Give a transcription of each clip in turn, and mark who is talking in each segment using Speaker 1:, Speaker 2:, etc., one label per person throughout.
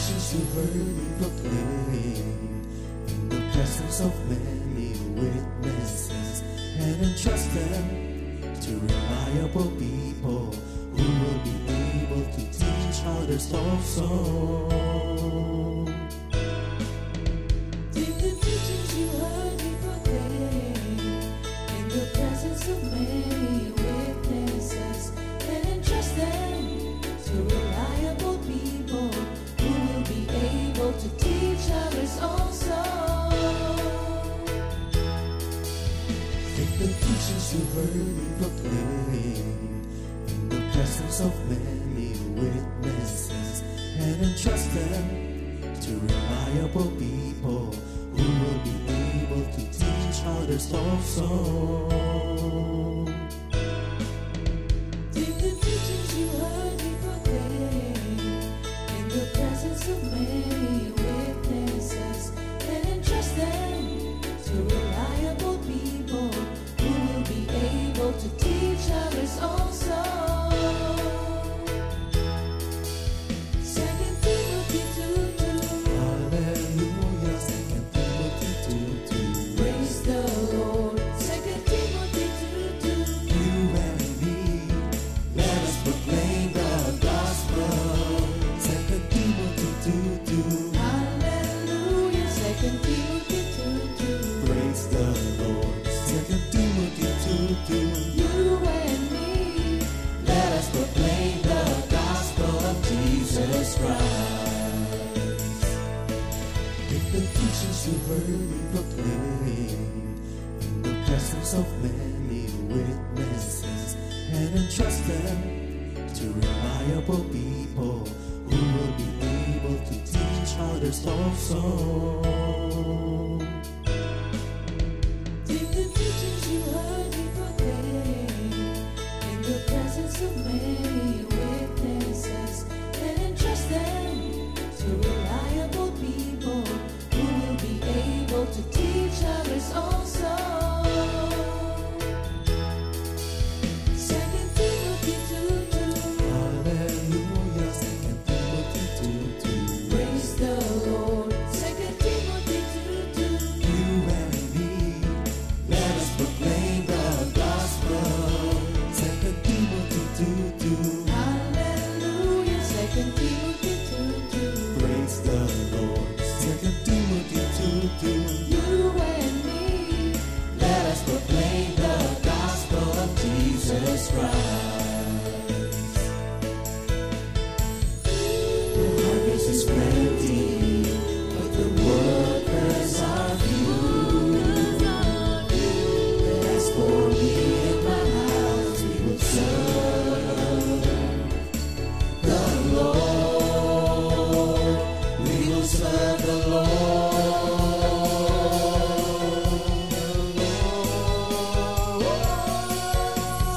Speaker 1: teachings you heard me proclaim in the presence of many witnesses, and entrust them to reliable people who will be able to teach others also.
Speaker 2: Take the teachings you heard me proclaim in the presence of many witnesses, and entrust them to reliable people who will be able to teach others also.
Speaker 1: Take the teachings you heard me proclaim in the presence of many witnesses, and entrust them to reliable people who will be able to teach others also.
Speaker 2: Take the teachings you heard me proclaim in the presence of many witnesses, and entrust them to reliable people who will be able to teach others also. 2 Timothy 2:2.
Speaker 1: Hallelujah, 2 Timothy 2:2.
Speaker 2: Praise the Lord. 2 Timothy 2:2.
Speaker 1: You and me, let us proclaim the gospel. 2 Timothy 2:2.
Speaker 2: Hallelujah. 2 Timothy 2:2.
Speaker 1: Praise the Lord. 2 Timothy 2:2.
Speaker 2: You and me,
Speaker 1: Let us proclaim the gospel of Jesus Christ. Take the teachings you heard me proclaim in the presence of many witnesses, and entrust them to reliable people who will be able to teach others also.
Speaker 2: take the teachings you heard me proclaim in the presence of many witnesses, and entrust them to reliable people who will be able to teach others also. 2 Timothy 2:2.
Speaker 1: Hallelujah, 2 Timothy 2:2.
Speaker 2: Praise the Lord. 2 Timothy 2:2.
Speaker 1: You and me, let us proclaim the gospel. 2 Timothy 2:2.
Speaker 2: Hallelujah. 2 Timothy 2:2.
Speaker 1: Praise the Lord. 2 Timothy 2:2.
Speaker 2: You and me,
Speaker 1: Let us proclaim the gospel of Jesus Christ. The harvest is plenty, but the workers are few. But as for me and my house, we will serve the Lord. We will serve the Lord.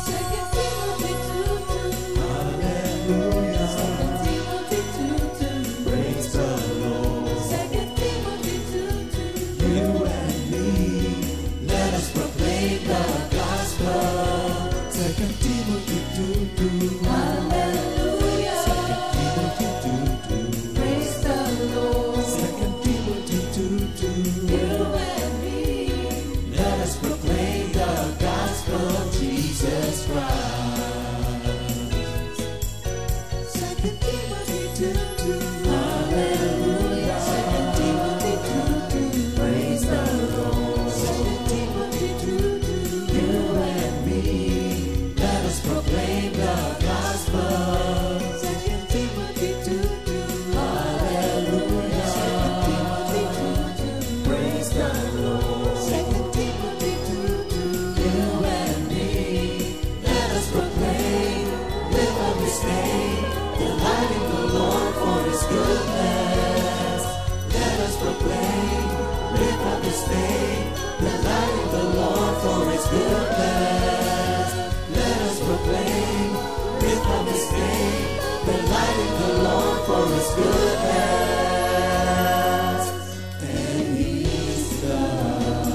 Speaker 2: 2 Timothy 2:2.
Speaker 1: Hallelujah.
Speaker 2: 2 Timothy 2:2.
Speaker 1: Praise the Lord.
Speaker 2: 2 Timothy 2:2.
Speaker 1: You and me, let us proclaim the gospel. 2 Timothy 2:2.
Speaker 2: Hallelujah.
Speaker 1: 2 Timothy 2:2.
Speaker 2: Praise the Lord.
Speaker 1: 2 Timothy 2:2.
Speaker 2: You and me,
Speaker 1: Let us proclaim the gospel of Jesus Christ.
Speaker 2: 2 Timothy 2:2.
Speaker 1: Hallelujah.
Speaker 2: 2 Timothy 2:2.
Speaker 1: Praise the Lord.
Speaker 2: 2 Timothy 2:2.
Speaker 1: You and me, let us proclaim the gospel.
Speaker 2: 2 Timothy 2:2.
Speaker 1: Hallelujah.
Speaker 2: 2 Timothy 2:2.
Speaker 1: Praise the Lord.
Speaker 2: 2 Timothy 2:2.
Speaker 1: You and me, let us proclaim, live up His name, delighting the Lord for His goodness. Let us proclaim, live up His name, delighting the Lord for His goodness. Let us proclaim, live up His name, delighting the Lord for His goodness. And He's God.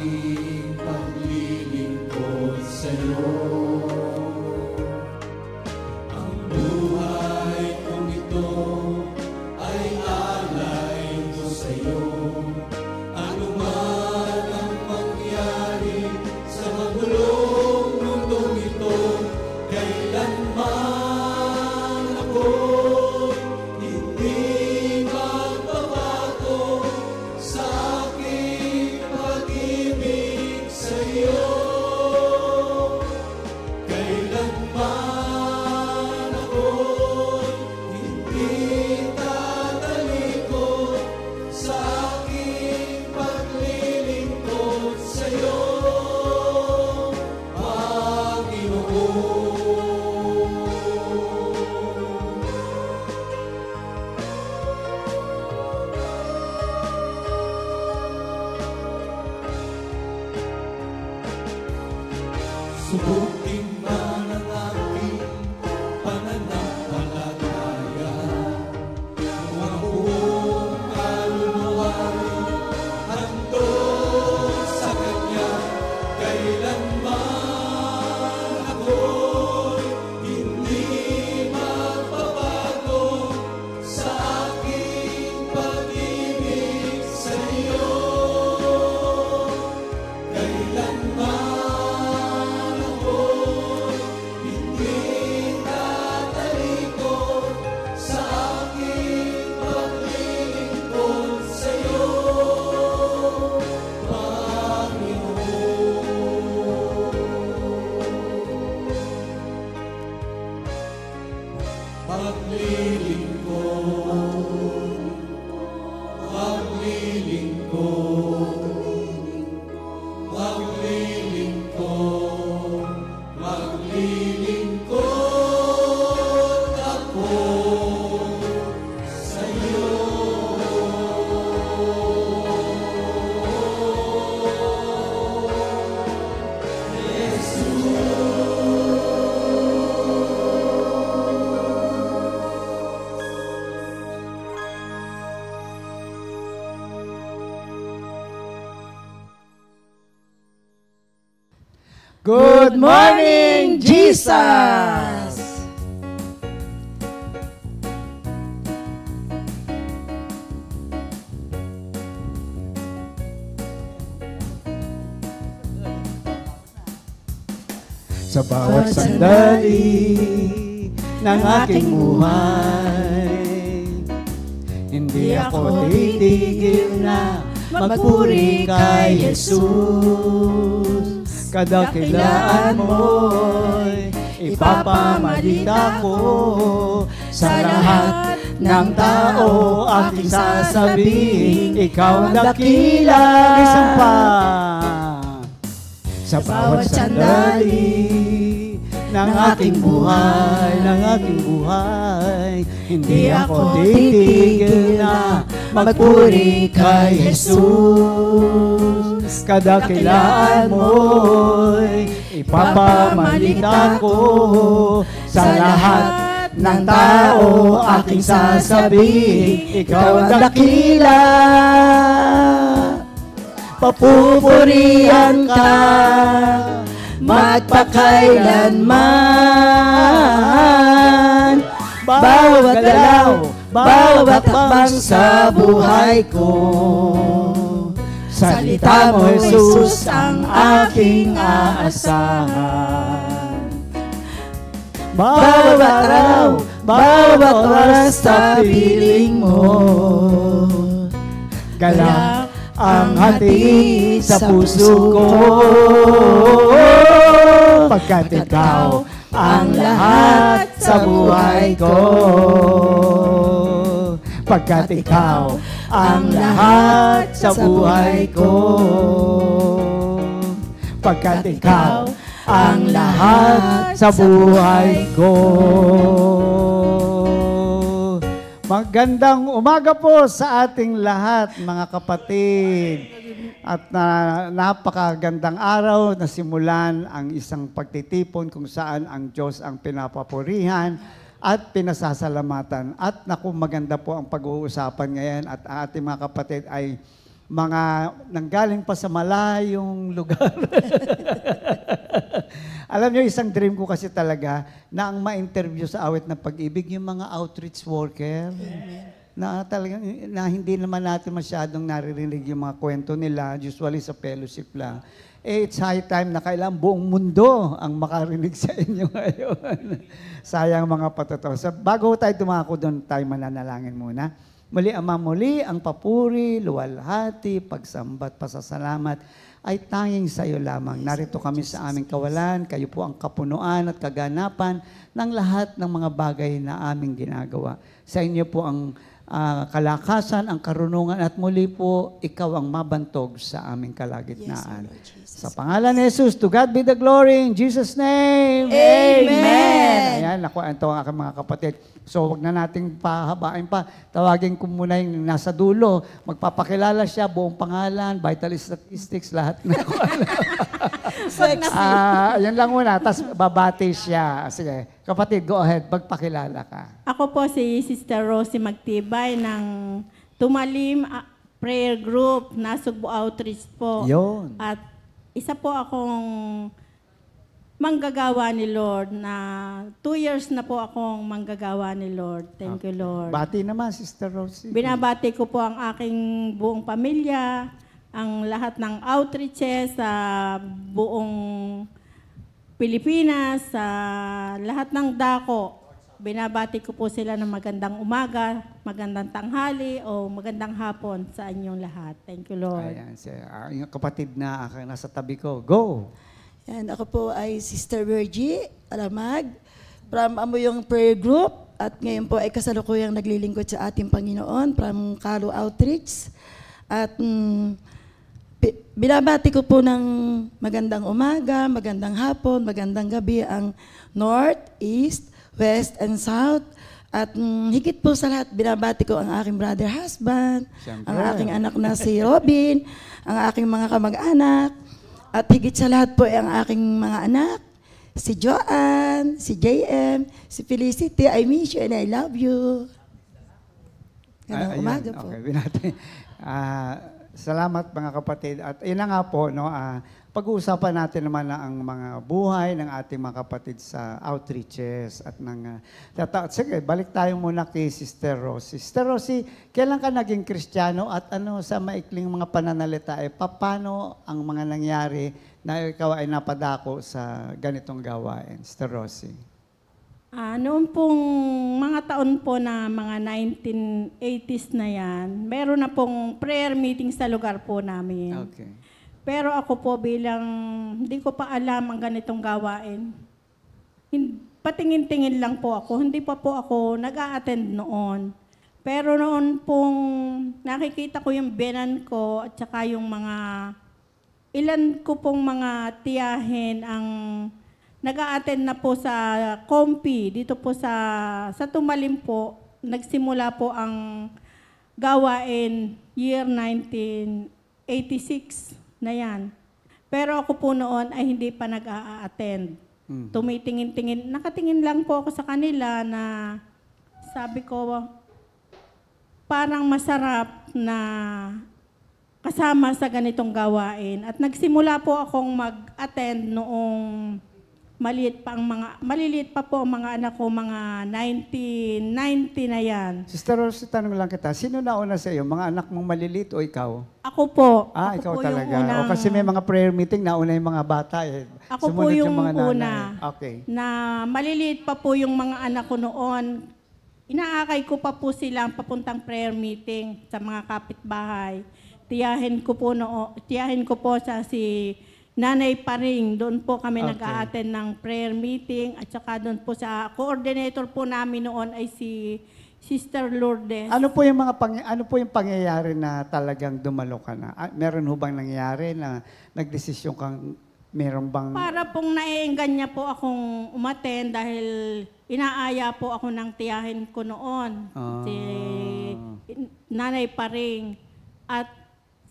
Speaker 1: aking paglilingkod sa'yo. Ang buhay kong ito ay alay ko sa'yo. Ano man ang mangyari sa magulong mundong ito, kailanman ako'y hindi magbabago sa aking pag-ibig sa'yo. Kailanman ako'y hindi tatalikod sa aking paglilingkod sa'yo, Panginoon. Subukin man ang aking pananampalataya, kung ang buong kaluluwa'y handog sa Kanya, kailanman ako'y hindi magbabago sa aking pag-ibig sa'yo. Kailanman ako'y hindi tatalikod sa aking paglilingkod sa'yo, Panginoon. Maglilingkod ako sa'yo.
Speaker 3: Good morning, Jesus! Sa bawat sandali ng aking buhay, hindi ako titigil na magpuri kay Jesus. Kadakilaan mo'y ipapamalit ko sa lahat ng tao. Aking sasabihin, ikaw ang dakila. Isang pa. Sa bawat sandali ng aking buhay, hindi ako titigil na magpuri kay Jesus. Kadakilaan mo'y ipapamalit ko sa lahat ng tao. Aking sasabihin, ikaw ang dakila. Papupurihan ka magpakailanman. Bawat galaw, bawat hakbang sa buhay ko, salita mo, Jesus, ang aking aasahan. Bawat araw, bawat oras sa piling mo, galak ang hati sa puso ko, pagkat ikaw ang lahat sa buhay ko. Pagkat ikaw ang lahat sa buhay ko. Pagkat ikaw ang lahat sa buhay ko. Magandang umaga po sa ating lahat, mga kapatid. At napakagandang araw na simulan ang isang pagtitipon kung saan ang Diyos ang pinapapurihan at pinasasalamatan. At naku, maganda po ang pag-uusapan ngayon at ang ating mga kapatid ay mga nanggaling pa sa malayong lugar. Alam niyo, isang dream ko kasi talaga na ang ma-interview sa awit ng pag-ibig, yung mga outreach worker. Na talagang na hindi naman natin masyadong naririnig yung mga kwento nila, usually sa fellowship lang. It's high time na kailangan buong mundo ang makarinig sa inyo ngayon. Sayang mga patoto. So, bago tayo tumako doon, tayo mananalangin muna. Muli, Ama, muli ang papuri, luwalhati, pagsambat, pasasalamat ay tanging sa iyo lamang. Narito kami sa aming kawalan, kayo po ang kapunuan at kaganapan ng lahat ng mga bagay na aming ginagawa. Sa inyo po ang kalakasan, ang karunungan, at muli po, ikaw ang mabantog sa aming kalagitnaan. Sa pangalan ni Jesus, to God be the glory, in Jesus' name.
Speaker 4: Amen.
Speaker 3: Ayan, naku, ito ang aking mga kapatid. So, wag na nating pahabain pa. Tawagin ko muna yung nasa dulo. Magpapakilala siya, buong pangalan, vital statistics, lahat na ko alam. Yan lang muna, tapos babati siya. Sige, kapatid, go ahead, magpakilala ka.
Speaker 4: Ako po si Sister Rosie Magtibay ng Tumalim Prayer Group, Nasugbu Outreach po.
Speaker 3: Yun.
Speaker 4: At isa po akong manggagawa ni Lord na 2 years na po akong manggagawa ni Lord. Thank you, Lord.
Speaker 3: Bati naman, Sister Rosie.
Speaker 4: Binabati ko po ang aking buong pamilya, ang lahat ng outreaches sa buong Pilipinas, sa lahat ng dako. Binabati ko po sila ng magandang umaga, magandang tanghali, o magandang hapon sa inyong lahat. Thank you, Lord.
Speaker 3: Ayan, yung kapatid na nasa tabi ko. Go!
Speaker 5: Yan, ako po ay Sister Virgie Alamag from Amuyong Prayer Group at ngayon po ay kasalukuyang naglilingkod sa ating Panginoon from Calo Outreach. At binabati ko po ng magandang umaga, magandang hapon, magandang gabi ang North, East, West, and South. At higit po sa lahat, binabati ko ang aking brother husband,
Speaker 3: Siyempre.
Speaker 5: ang aking anak na si Robin, ang aking mga kamag-anak, at higit sa lahat po ay ang aking mga anak, si Joanne, si JM, si Felicity. I miss you and I love you. Gandang umaga po.
Speaker 3: Okay, binati. Salamat mga kapatid. At yun na nga po, no, pag-uusapan natin naman na ang mga buhay ng ating mga kapatid sa outreaches at ng... sige, balik tayo muna kay Sister Rosie. Sister Rosie, kailan ka naging Kristiyano at ano sa maikling mga pananalita, paano ang mga nangyari na ikaw ay napadako sa ganitong gawain? Sister Rosie.
Speaker 4: Noon pong mga taon po na mga 1980s na yan, meron na pong prayer meeting sa lugar po namin.
Speaker 3: Okay.
Speaker 4: Pero ako po bilang, hindi ko pa alam ang ganitong gawain. Patingin-tingin lang po ako, hindi pa po ako nag-a-attend noon. Pero noon pong nakikita ko yung biyanan ko at saka yung mga, ilan ko pong mga tiyahin ang nag-a-attend na po sa Kompi, dito po sa Tumalim po, nagsimula po ang gawain year 1986 na yan. Pero ako po noon ay hindi pa nag-a-attend. Tumitingin-tingin, nakatingin lang po ako sa kanila na sabi ko, parang masarap na kasama sa ganitong gawain. At nagsimula po akong mag-attend noong maliliit pa po ang mga anak ko, mga 1990 na yan.
Speaker 3: Sister Rosie, tanong lang kita, sino nauna sa iyo? Mga anak mong maliliit o ikaw?
Speaker 4: Ako po.
Speaker 3: Ako ikaw
Speaker 4: po
Speaker 3: talaga.
Speaker 4: Yung unang,
Speaker 3: o kasi may mga prayer meeting, nauna yung mga bata.
Speaker 4: Ako
Speaker 3: Sumunod
Speaker 4: po yung
Speaker 3: mga nanay.
Speaker 4: una.
Speaker 3: Okay.
Speaker 4: Na maliliit pa po yung mga anak ko noon. Inaakay ko pa po silang papuntang prayer meeting sa mga kapitbahay. Tiyahin ko po sa si Nanay Paring, doon po kami nag-a-attend ng prayer meeting at saka doon po sa coordinator po namin noon ay si Sister Lourdes.
Speaker 3: Ano po yung pangyayari na talagang dumalo ka na? Meron ho bang nangyari na nagdesisyon kang meron bang...
Speaker 4: Para pong naienggan po akong umattend dahil inaaya po ako ng tiyahin ko noon. Si Nanay Paring. At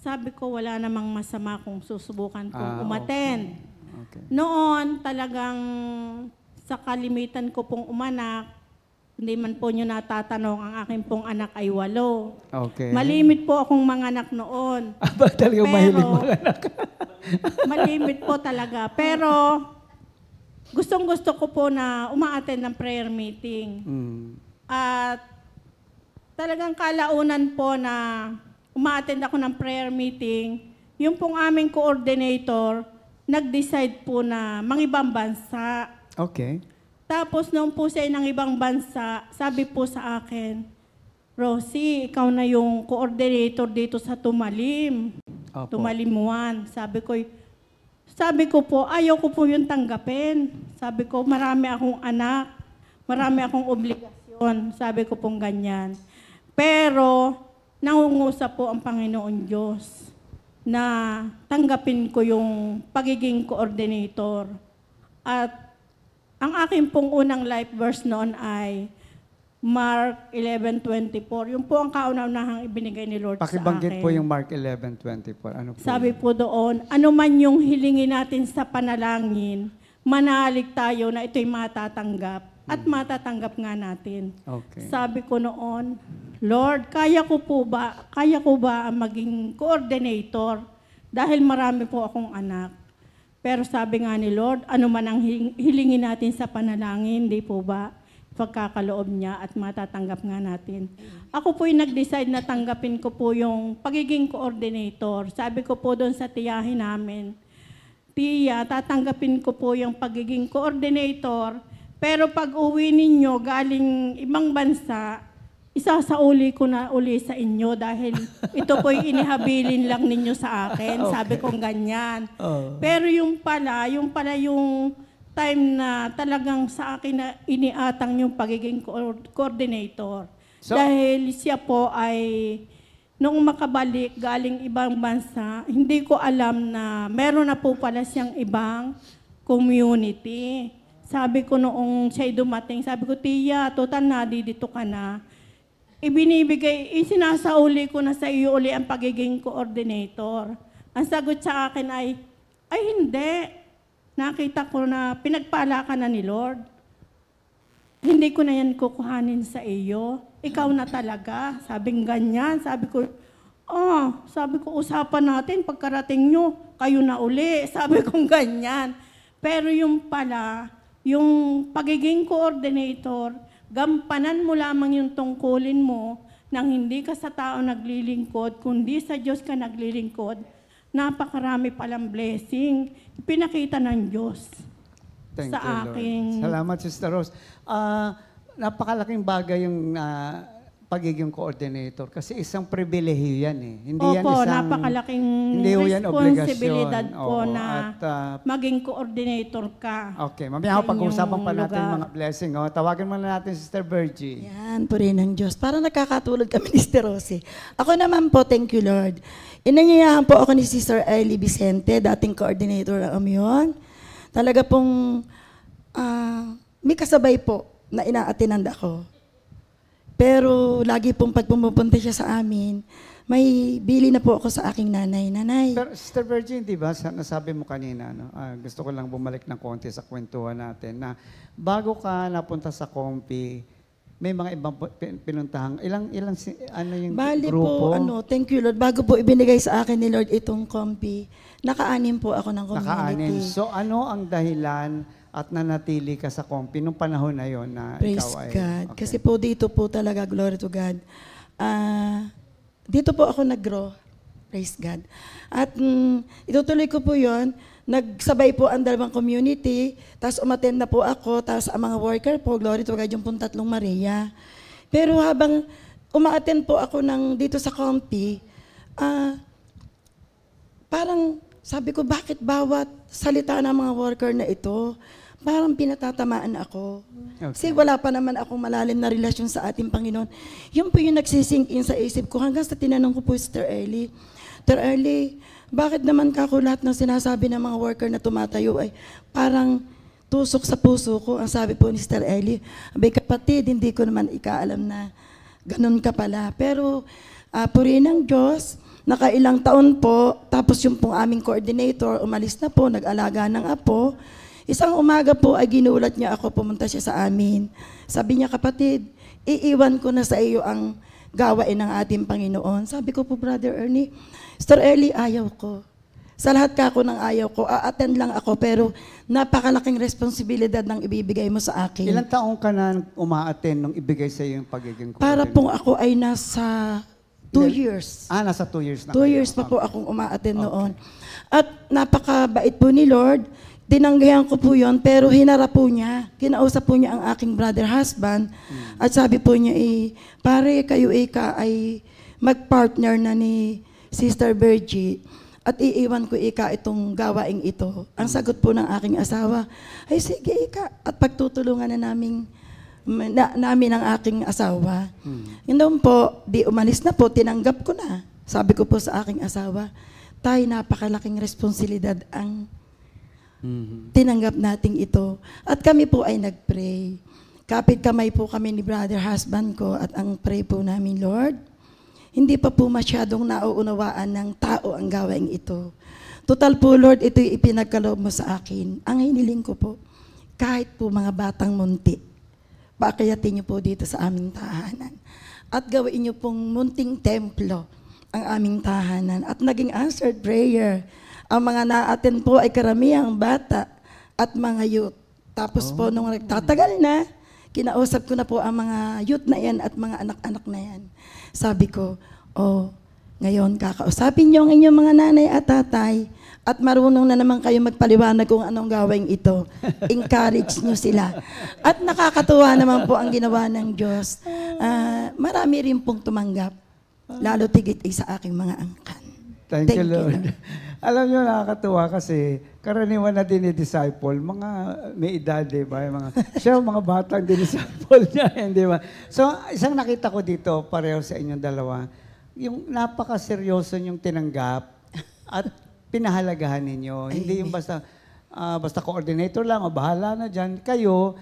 Speaker 4: sabi ko, wala namang masama kung susubukan kong umattend.
Speaker 3: Okay.
Speaker 4: Noon, talagang sa kalimitan ko pong umanak, hindi man po nyo natatanong, ang aking pong anak ay 8.
Speaker 3: Okay.
Speaker 4: Malimit po akong manganak noon.
Speaker 3: Aba, talagang mahilig mga anak.
Speaker 4: Malimit po talaga. Pero gustong-gusto ko po na uma-attend ng prayer meeting. At talagang kalaunan po na uma-attend ako ng prayer meeting, yung pong aming coordinator, nag-decide po na mangibang bansa.
Speaker 3: Okay.
Speaker 4: Tapos nung po siya ng ibang bansa, sabi po sa akin, Rosie, ikaw na yung coordinator dito sa Tumalim.
Speaker 3: Opo.
Speaker 4: Tumalim 1. Sabi ko po, ayaw ko po yung tanggapin. Sabi ko, marami akong anak, marami akong obligasyon. Sabi ko pong ganyan. Pero, nangungusap po ang Panginoon Diyos na tanggapin ko yung pagiging coordinator. At ang aking pong unang life verse noon ay Mark 11:24. Yung po ang kauna-unahang ibinigay ni Lord sa akin.
Speaker 3: Pakibanggit po yung Mark 11:24. Ano po?
Speaker 4: Sabi po doon, ano man yung hilingin natin sa panalangin, manalig tayo na ito'y matatanggap at matatanggap nga natin.
Speaker 3: Okay.
Speaker 4: Sabi ko noon, Lord, kaya ko ba ang maging coordinator dahil marami po akong anak. Pero sabi nga ni Lord, ano man ang hilingin natin sa panalangin, di po ba? Pagkakaloob niya at matatanggap nga natin. Ako po'y nag-decide na tanggapin ko po yung pagiging coordinator. Sabi ko po doon sa tiyahin namin, Tiya, tatanggapin ko po yung pagiging coordinator, pero pag uwi ninyo galing ibang bansa, isasauli ko na uli sa inyo dahil ito po'y inihabilin lang ninyo sa akin. Okay. Sabi kong ganyan. Pero yung pala yung time na talagang sa akin na iniatang yung pagiging coordinator. So, dahil siya po ay nung makabalik galing ibang bansa, hindi ko alam na meron na po pala siyang ibang community. Sabi ko noong siya'y dumating, sabi ko, Tiya, total na, dito ka na. Isinasauli ko na sa iyo uli ang pagiging coordinator. Ang sagot sa akin ay hindi. Nakita ko na pinagpala ka na ni Lord. Hindi ko na yan kukuhanin sa iyo. Ikaw na talaga. Sabing ganyan. Sabi ko, usapan natin pagkarating nyo, kayo na uli. Sabi kong ganyan. Pero yung pala, yung pagiging coordinator, gampanan mo lamang yung tungkulin mo nang hindi ka sa tao naglilingkod, kundi sa Diyos ka naglilingkod. Napakarami palang blessing. Pinakita ng Diyos
Speaker 3: Thank
Speaker 4: sa
Speaker 3: you,
Speaker 4: aking...
Speaker 3: Lord. Salamat, Sister Rose. Napakalaking bagay yung pagiging coordinator kasi isang pribilehiyo yan eh. Hindi yan
Speaker 4: Opo,
Speaker 3: isang,
Speaker 4: napakalaking
Speaker 3: hindi yan
Speaker 4: responsibilidad
Speaker 3: obligasyon.
Speaker 4: po
Speaker 3: Oo,
Speaker 4: na
Speaker 3: at,
Speaker 4: maging coordinator ka.
Speaker 3: Okay, mamaya pag-uusapan pa natin
Speaker 4: lugar.
Speaker 3: mga blessing. Oh. Tawagan muna natin si Sister Virgie.
Speaker 5: Yan, puri ng Diyos. Parang nakakatulad kami ni Sister Rosie. Ako naman po, thank you Lord. Inanyayahan po ako ni Sister Ellie Vicente, dating coordinator ng Amyon. Talaga pong may kasabay po na ina-attendand ako. Pero lagi pong pag pumupunta siya sa amin, may bili na po ako sa aking nanay. Nanay.
Speaker 3: Pero Sister Virgie, di ba, nasabi mo kanina, no? Gusto ko lang bumalik ng konti sa kwentuhan natin, na bago ka napunta sa Compi, may mga ibang pinuntahan. Ilang yung
Speaker 5: Bali
Speaker 3: grupo?
Speaker 5: po, thank you Lord. Bago po ibinigay sa akin ni Lord itong Compi, naka-anim po ako ng community.
Speaker 3: Naka-anim. So ano ang dahilan at nanatili ka sa Compi nung panahon na yon na
Speaker 5: Praise
Speaker 3: ikaw ay...
Speaker 5: God.
Speaker 3: Okay.
Speaker 5: Kasi po dito po talaga, glory to God. Dito po ako nag-grow. Praise God. At itutuloy ko po yon. Nagsabay po ang dalawang community, tapos umattend na po ako, tapos ang mga worker po, glory to God, yung pong 3 Maria. Pero habang uma-attend po ako dito sa Compi, parang sabi ko, bakit bawat salita ng mga worker na ito, parang pinatatamaan ako.
Speaker 3: Okay.
Speaker 5: Kasi wala pa naman akong malalim na relasyon sa ating Panginoon. Yun po yung nagsisink in sa isip ko hanggang sa tinanong ko po si Sister Ellie, Sister Ellie, bakit naman kako lahat ng sinasabi ng mga worker na tumatayo ay parang tusok sa puso ko? Ang sabi po ni Sister Ellie, abay kapatid, hindi ko naman ikaalam na ganun ka pala. Pero puri ng Diyos, nakailang taon po, tapos yung pong aming coordinator, umalis na po, nag-alaga ng apo. Isang umaga po ay ginulat niya ako, pumunta siya sa amin. Sabi niya, kapatid, iiwan ko na sa iyo ang gawain ng ating Panginoon. Sabi ko po, Brother Ernie, Sister Ernie, ayaw ko. Sa lahat ka ako ng ayaw ko, a-attend lang ako, pero napakalaking responsibilidad ng ibibigay mo sa akin.
Speaker 3: Ilang taong ka na uma-attend nung ibigay sa iyo yung pagiging
Speaker 5: Para
Speaker 3: coordinator?
Speaker 5: pong ako ay nasa 2 years.
Speaker 3: Nasa 2 years na
Speaker 5: 2
Speaker 3: kayo.
Speaker 5: years pa po akong uma-attend noon. At napakabait po ni Lord. Tinanggihan ko po yon, pero hinarap po niya. Kinausap po niya ang aking brother husband. At sabi po niya, pare, kayo ay mag-partner na ni Sister Virgie. At iiwan ko itong gawaing ito. Ang sagot po ng aking asawa, ay sige at pagtutulungan na namin ang aking asawa. Yun po, di umalis na po, tinanggap ko na. Sabi ko po sa aking asawa, tay, napakalaking responsibilidad ang tinanggap nating ito. At kami po ay nag-pray. Kapit kamay po kami ni brother husband ko at ang pray po namin, Lord, hindi pa po masyadong nauunawaan ng tao ang gawaing ito. Total po, Lord, ito'y ipinagkaloob mo sa akin. Ang hiniling ko po, kahit po mga batang munti, paakayatin niyo po dito sa aming tahanan. At gawin niyo pong munting templo ang aming tahanan. At naging answered prayer. Ang mga na-attend po ay karamihang bata at mga youth. Tapos po, nung nagtatagal na, kinausap ko na po ang mga youth na yan at mga anak-anak na yan. Sabi ko, ngayon kakausapin niyo ang inyong mga nanay at tatay at marunong na naman kayo magpaliwanag kung anong gawing ito. Encourage niyo sila. At nakakatuwa naman po ang ginawa ng Diyos. Marami rin pong tumanggap, lalo tigit sa aking mga angkan.
Speaker 3: Thank you, Lord. Alam niyo, nakakatuwa kasi karaniwan na dinidisciple, mga may edad, di ba? Siya, mga batang dinidisciple niya, di ba? So, isang nakita ko dito, pareho sa inyong dalawa, yung napaka-seryoso niyong tinanggap at pinahalagahan ninyo. Hindi yung basta coordinator lang o bahala na dyan. Kayo,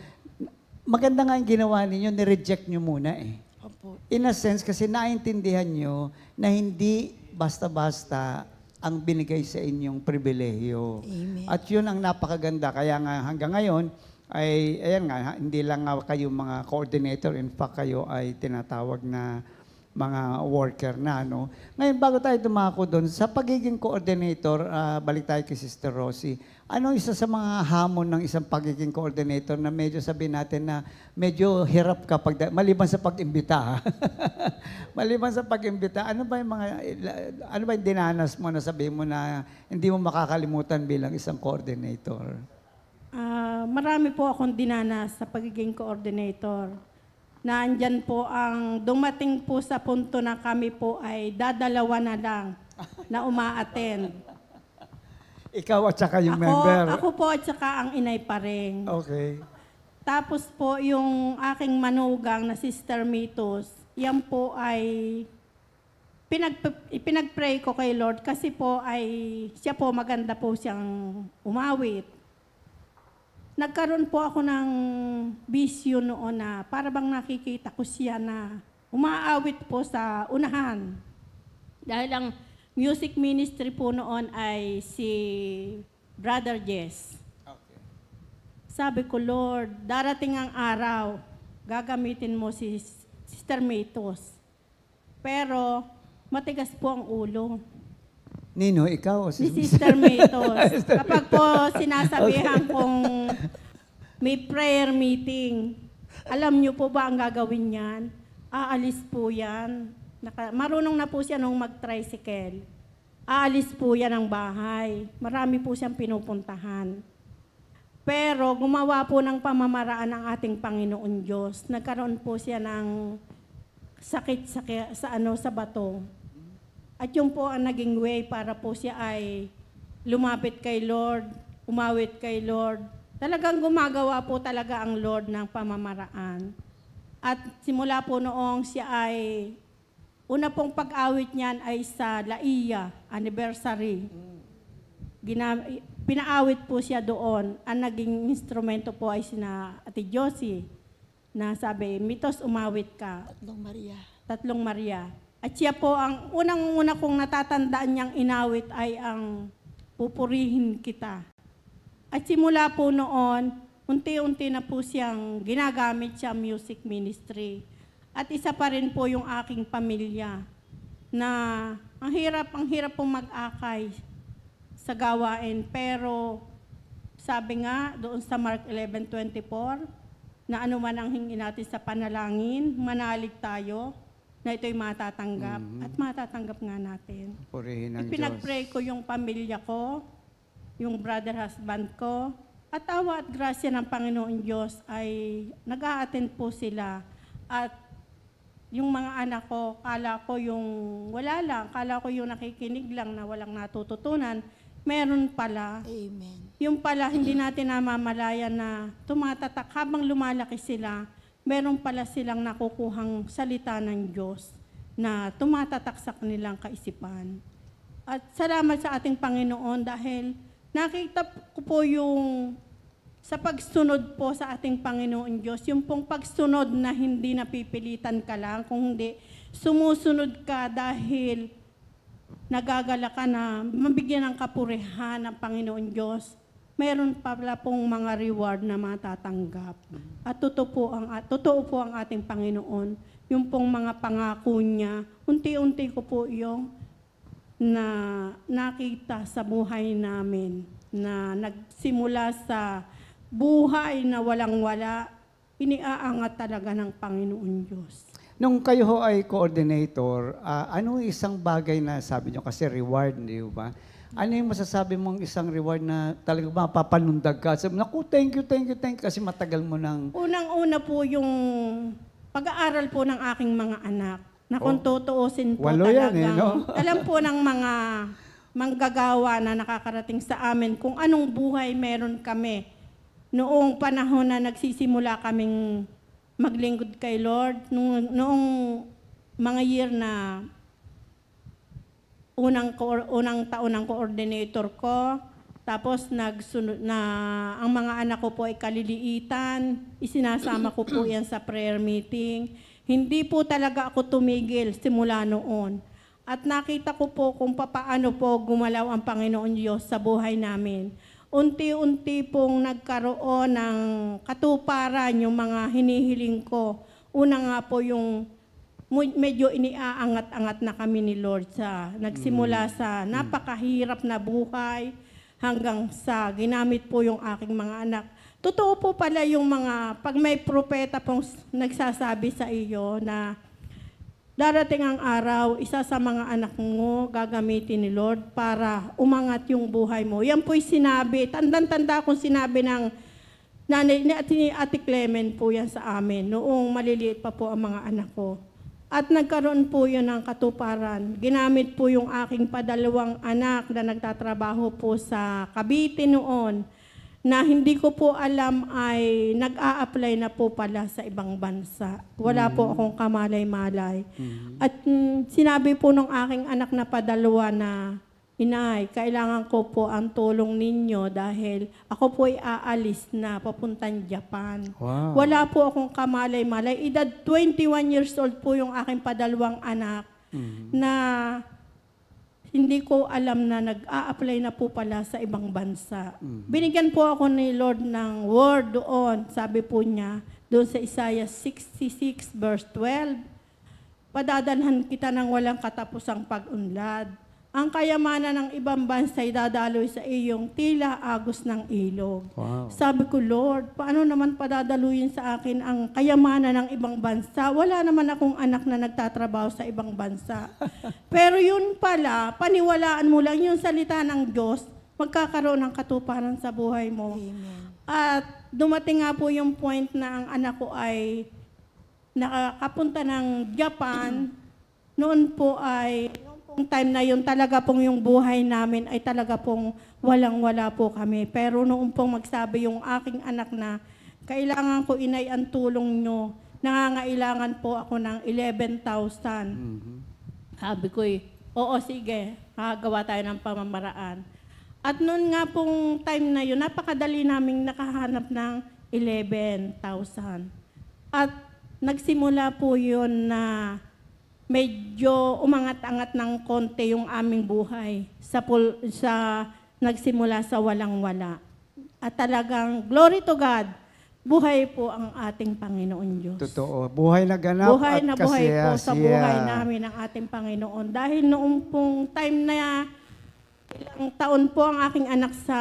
Speaker 3: maganda nga yung ginawa ninyo, nireject niyo muna eh.
Speaker 5: Opo.
Speaker 3: In a sense, kasi naintindihan nyo na hindi basta-basta ang binigay sa inyong pribilehiyo.
Speaker 5: Amen.
Speaker 3: At yun ang napakaganda. Kaya nga hanggang ngayon, ay, ayan nga, hindi lang nga kayo mga coordinator, in fact, kayo ay tinatawag na mga worker na, no? Ngayon, bago tayo dumako doon, sa pagiging coordinator, balik tayo kay Sister Rosie, ano isa sa mga hamon ng isang pagiging coordinator na medyo sabihin natin na medyo hirap ka maliban sa pag-imbita, ha? Maliban sa pag-imbita, ano ba yung dinanas mo na sabihin mo na hindi mo makakalimutan bilang isang coordinator?
Speaker 4: Marami po akong dinanas sa pagiging coordinator. Naandyan po ang dumating po sa punto na kami po ay dadalawa na lang na uma-attend.
Speaker 3: Ikaw at saka yung member?
Speaker 4: Ako po at saka ang inay pa rin.
Speaker 3: Okay.
Speaker 4: Tapos po yung aking manugang na Sister Mitos, yan po ay pinag-pray ko kay Lord kasi po ay siya po maganda po siyang umawit. Nagkaroon po ako ng bisyo noon na para bang nakikita ko siya na umaawit po sa unahan. Dahil ang music ministry po noon ay si Brother Jess.
Speaker 3: Okay.
Speaker 4: Sabi ko, Lord, darating ang araw, gagamitin mo si Sister Mitos. Pero matigas po ang ulo.
Speaker 3: Nino, ikaw o
Speaker 4: Si Sister Mitos. Kapag po sinasabihan kong may prayer meeting, alam niyo po ba ang gagawin niyan? Aalis po yan. Marunong na po siya nung mag-tricycle. Aalis po yan ng bahay. Marami po siyang pinupuntahan. Pero gumawa po ng pamamaraan ng ating Panginoon Diyos. Nagkaroon po siya ng sakit sa bato. At yun po ang naging way para po siya ay lumapit kay Lord, umawit kay Lord. Talagang gumagawa po talaga ang Lord ng pamamaraan. At simula po noong siya ay, una pong pag-awit niyan ay sa Laia anniversary. Pinaawit po siya doon. Ang naging instrumento po ay sina Ate Josie na sabi, Mitos, umawit ka. Tatlong Maria. At siya po, ang unang-una kong natatandaan niyang inawit ay ang pupurihin kita. At simula po noon, unti-unti na po siyang ginagamit siya music ministry. At isa pa rin po yung aking pamilya na ang hirap pong mag-akay sa gawain. Pero sabi nga doon sa Mark 11:24, na ano man ang hingin natin sa panalangin, manalig tayo na ito'y matatanggap. At matatanggap nga natin.
Speaker 3: Purihin ng Diyos.
Speaker 4: Pinag-pray ko yung pamilya ko, yung brother husband ko, at awa at grasya ng Panginoon Diyos ay nag-a-attend po sila. At yung mga anak ko, kala ko yung wala lang, kala ko yung nakikinig lang na walang natututunan, meron pala.
Speaker 5: Amen.
Speaker 4: Yung pala, hindi natin namamalayan na tumatatak habang lumalaki sila, meron pala silang nakukuhang salita ng Diyos na tumatatak sa kanilang kaisipan. At salamat sa ating Panginoon dahil nakita ko po yung sa pagsunod po sa ating Panginoon Diyos, yung pong pagsunod na hindi napipilitan ka lang, kung hindi sumusunod ka dahil nagagala ka na mabigyan ng kapurihan ng Panginoon Diyos, meron pala pong mga reward na matatanggap. At totoo po ang ating Panginoon. Yung pong mga pangako niya, unti-unti ko po yung na nakita sa buhay namin na nagsimula sa buhay na walang-wala, iniaangat talaga ng Panginoon Diyos.
Speaker 3: Nung kayo ho ay coordinator, ano isang bagay na sabi nyo kasi reward, di ba? Ano yung masasabi mong isang reward na talagang mapapanundag ka? Sabi, naku, thank you, kasi matagal mo nang...
Speaker 4: Unang-una po yung pag-aaral po ng aking mga anak. Na kung tutuusin po
Speaker 3: 8 yan eh, no?
Speaker 4: Alam po ng mga manggagawa na nakakarating sa amin kung anong buhay meron kami. Noong panahon na nagsisimula kaming maglingkod kay Lord, noong mga year na unang taon ng coordinator ko, tapos nagsunod na ang mga anak ko po ay kaliliitan, isinasama ko po yan sa prayer meeting. Hindi po talaga ako tumigil simula noon. At nakita ko po kung paano po gumalaw ang Panginoon Diyos sa buhay namin. Unti-unti pong nagkaroon ng katuparan yung mga hinihiling ko. Una nga po yung medyo iniaangat-angat na kami ni Lord sa nagsimula sa napakahirap na buhay hanggang sa ginamit po yung aking mga anak. Totoo po pala yung mga, pag may propeta pong nagsasabi sa iyo na darating ang araw, isa sa mga anak mo gagamitin ni Lord para umangat yung buhay mo. Yan po'y sinabi, tandang-tanda kong sinabi ng nanay ni Ate Clement po yan sa amin, noong maliliit pa po ang mga anak ko. At nagkaroon po yun ng katuparan. Ginamit po yung aking padalawang anak na nagtatrabaho po sa Cavite noon, na hindi ko po alam ay nag-a-apply na po pala sa ibang bansa. Wala po akong kamalay-malay. At sinabi po ng aking anak na padalawa na, Inay, kailangan ko po ang tulong ninyo dahil ako po ay aalis na papuntang Japan.
Speaker 3: Wow.
Speaker 4: Wala po akong kamalay-malay. Edad 21 years old po yung aking padalawang anak na hindi ko alam na nag-a-apply na po pala sa ibang bansa. Binigyan po ako ni Lord ng word doon. Sabi po niya, doon sa Isaiah 66 verse 12, padadalhan kita ng walang katapusang pag-unlad. Ang kayamanan ng ibang bansa ay dadaloy sa iyong tila agos ng ilog.
Speaker 3: Wow.
Speaker 4: Sabi ko, Lord, paano naman padadaluyin sa akin ang kayamanan ng ibang bansa? Wala naman akong anak na nagtatrabaho sa ibang bansa. Pero yun pala, paniwalaan mo lang yung salita ng Diyos, magkakaroon ng katuparan sa buhay mo.
Speaker 5: Amen.
Speaker 4: At dumating nga po yung point na ang anak ko ay nakakapunta ng Japan. Noon po ay... time na yun, talaga pong yung buhay namin ay talaga pong walang-wala po kami. Pero noong pong magsabi yung aking anak na, kailangan ko, Inay, ang tulong nyo. Nangangailangan po ako ng 11,000. Sabi ko oo, sige, gagawa tayo ng pamamaraan. At noon nga pong time na yun, napakadali naming nakahanap ng 11,000. At nagsimula po yun na medyo umangat-angat ng konti yung aming buhay sa nagsimula sa walang-wala. At talagang, glory to God, buhay po ang ating Panginoon Diyos.
Speaker 3: Totoo. Buhay na ganap
Speaker 4: Buhay
Speaker 3: at
Speaker 4: na buhay po sa
Speaker 3: kasaya-siya.
Speaker 4: buhay namin ng ating Panginoon. Dahil noong pong time na ilang taon po ang aking anak sa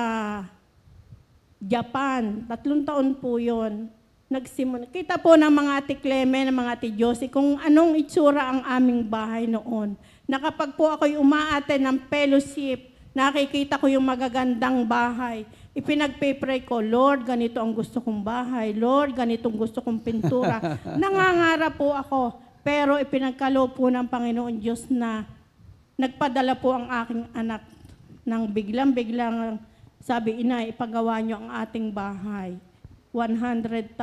Speaker 4: Japan, 3 taon po yun. Kita po ng mga ate Clemen, ng mga ate Josie, kung anong itsura ang aming bahay noon. Na kapag po ako'y umaate ng fellowship, nakikita ko yung magagandang bahay. Ipinagpipray ko, Lord, ganito ang gusto kong bahay. Lord, ganitong gusto kong pintura. Nangangarap po ako. Pero ipinagkaloob po ng Panginoon Diyos na nagpadala po ang aking anak ng biglang-biglang sabi, ina, ipagawa niyo ang ating bahay. 100,000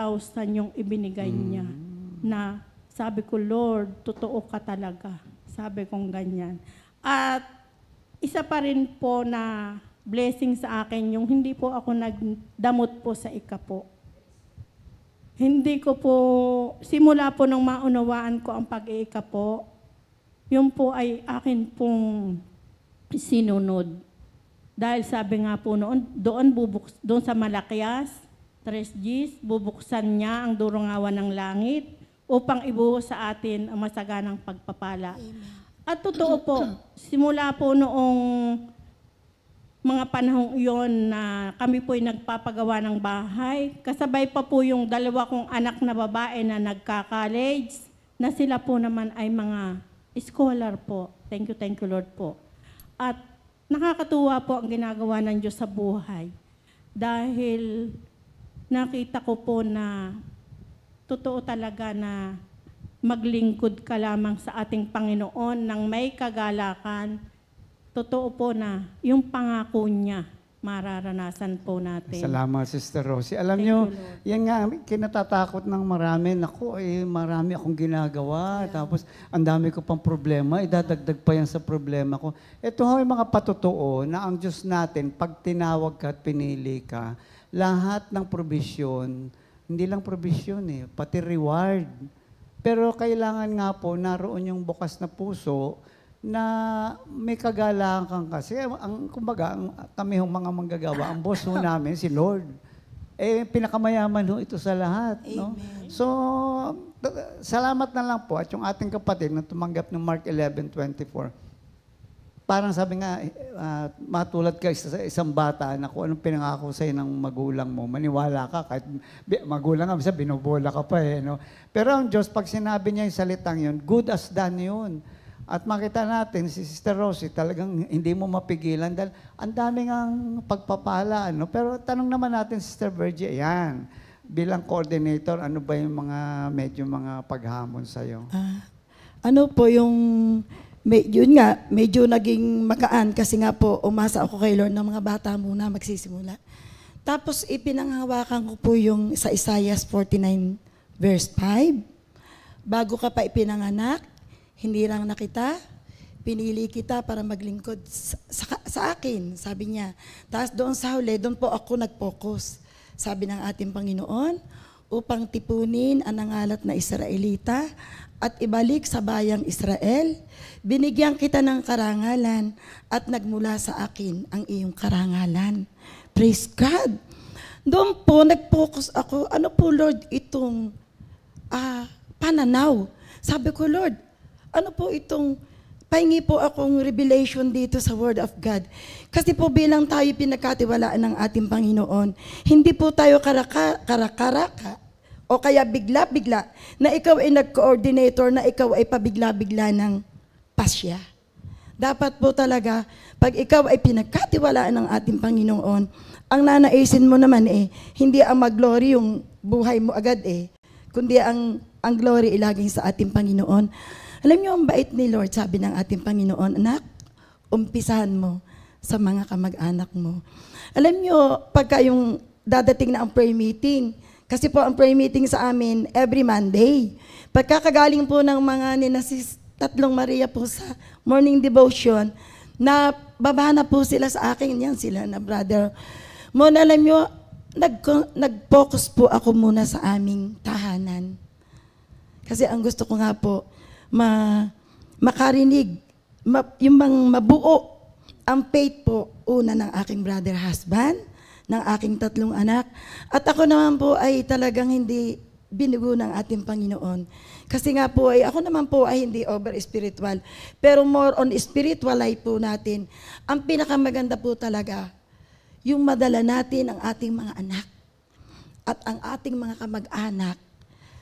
Speaker 4: yung ibinigay niya. Na sabi ko, Lord, totoo ka talaga. Sabi kong ganyan. At isa pa rin po na blessing sa akin, yung hindi po ako nagdamot po sa ikapo. Hindi ko po, simula po nung maunawaan ko ang pag-iikapo, yun po ay akin pong sinunod. Dahil sabi nga po noon, doon sa Malakias, 3Gs, bubuksan niya ang durungawan ng langit upang ibuhos sa atin ang masaganang pagpapala. Amen. At totoo po, simula po noong mga panahong iyon na kami po'y nagpapagawa ng bahay, kasabay pa po yung 2 kong anak na babae na nagka-college, na sila po naman ay mga scholar po. Thank you Lord po. At nakakatuwa po ang ginagawa ng Diyos sa buhay. Dahil nakita ko po na totoo talaga na maglingkod ka lamang sa ating Panginoon ng may kagalakan. Totoo po na yung pangako niya, mararanasan po natin.
Speaker 3: Salamat, Sister Rosie. Alam nyo, yan nga, kinatatakot ng marami. Naku, marami akong ginagawa. Tapos, ang dami ko pang problema. Idadagdag pa yan sa problema ko. Ito ho yung mga patotoo na ang Diyos natin, pag tinawag ka at pinili ka, lahat ng provision, hindi lang provision pati reward. Pero kailangan nga po, naroon yung bukas na puso na may kagalakan kasi. Kumbaga, kami hong mga manggagawa, ang boss ho namin, si Lord. Pinakamayaman ho ito sa lahat. No? So, salamat na lang po at yung ating kapatid na tumanggap ng Mark 11:24. Parang sabi nga, matulad ka sa isang bata na kung anong pinangako sa'yo ng magulang mo, maniwala ka, kahit magulang nga, binubola ka pa no? Pero ang Diyos, pag sinabi niya yung salitang yun, good as done yun. At makita natin, si Sister Rosie, talagang hindi mo mapigilan dahil ang daming ang pagpapala. No? Pero tanong naman natin, Sister Virgie, ayan, bilang coordinator, ano ba yung mga mga paghamon sa'yo?
Speaker 5: Ano po yung, yun nga, medyo naging magaan kasi nga po, umasa ako kay Lord ng mga bata muna magsisimula. Tapos ipinanghawakan ko po yung sa Isaiah 49 verse 5. Bago ka pa ipinanganak, hindi lang na kita, pinili kita para maglingkod sa akin, sabi niya. Tapos doon sa huli, doon po ako nag-focus. Sabi ng ating Panginoon, upang tipunin ang nangalat na Israelita at ibalik sa bayang Israel, binigyan kita ng karangalan at nagmula sa akin ang iyong karangalan. Praise God! Doon po, nag-focus ako, ano po Lord itong pananaw? Sabi ko, Lord, ano po itong, pahingi po akong revelation dito sa Word of God. Kasi po bilang tayo pinagkatiwalaan ng ating Panginoon, hindi po tayo karaka o kaya bigla-bigla na ikaw ay nag-coordinator, na ikaw ay pabigla-bigla ng pasya. Dapat po talaga, pag ikaw ay pinagkatiwalaan ng ating Panginoon, ang nanaisin mo naman hindi ang mag-glory yung buhay mo agad kundi ang glory ilaging sa ating Panginoon. Alam niyo, ang bait ni Lord, sabi ng ating Panginoon, anak, umpisahan mo sa mga kamag-anak mo. Alam niyo, pagka yung dadating na ang prayer meeting, kasi po ang prayer meeting sa amin every Monday. Pagkakagaling po ng mga ninasis Tatlong Maria po sa morning devotion, na baba na po sila sa akin, yan sila na brother. Muna, alam niyo, nag-focus po ako muna sa aming tahanan. Kasi ang gusto ko nga po, makarinig, yung mabuo ang faith po, una ng aking brother husband, ng aking 3 anak. At ako naman po ay talagang hindi binugo ng ating Panginoon. Kasi nga po ay ako naman po ay hindi over-spiritual. Pero more on spiritual life po natin. Ang pinakamaganda po talaga, yung madala natin ang ating mga anak at ang ating mga kamag-anak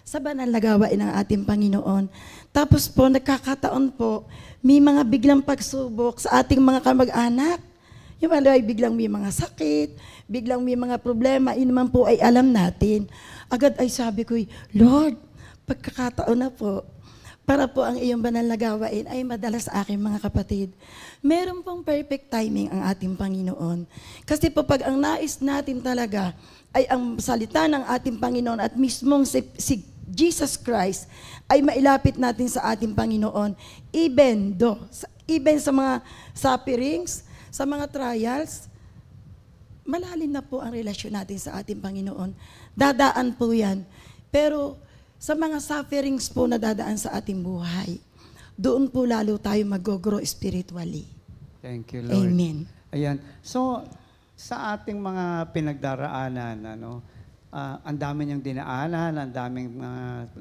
Speaker 5: sa banal na gawain ng ating Panginoon. Tapos po, nagkakataon po, may mga biglang pagsubok sa ating mga kamag-anak. Yung ay biglang may mga sakit, biglang may mga problema, yun naman po ay alam natin. Agad ay sabi ko, Lord, pagkakataon na po, para po ang iyong banal na gawain ay madala sa aking mga kapatid. Meron pong perfect timing ang ating Panginoon. Kasi po pag ang nais natin talaga ay ang salita ng ating Panginoon at mismong si Jesus Christ ay mailapit natin sa ating Panginoon, even sa mga sufferings, sa mga trials, malalim na po ang relasyon natin sa ating Panginoon. Dadaan po yan. Pero sa mga sufferings po na dadaan sa ating buhay, doon po lalo tayo mag-grow spiritually.
Speaker 3: Thank you, Lord.
Speaker 5: Amen.
Speaker 3: Ayan. So, sa ating mga pinagdaraanan, ang dami niyang dinaanan, ang daming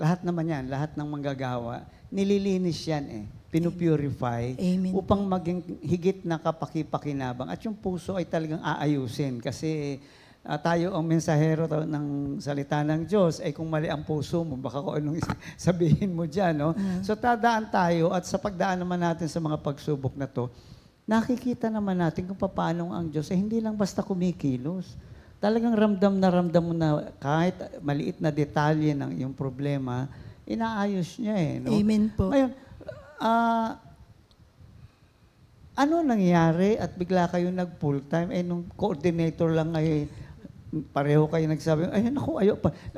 Speaker 3: lahat naman yan, lahat ng manggagawa, nililinis yan pinupurify
Speaker 5: Amen.
Speaker 3: upang maging higit na kapaki-pakinabang. At yung puso ay talagang aayusin kasi tayo ang mensahero ng salita ng Diyos, ay kung mali ang puso mo, baka kung anong sabihin mo dyan. No? So tadaan tayo at sa pagdaan naman natin sa mga pagsubok na to, nakikita naman natin kung paano ang Diyos ay hindi lang basta kumikilos. Talagang ramdam mo na kahit maliit na detalye ng iyong problema, inaayos niya No?
Speaker 5: Amen po.
Speaker 3: Ngayon, ano nangyari at bigla kayo nag-full time? Nung coordinator lang ay pareho kayo nagsabi,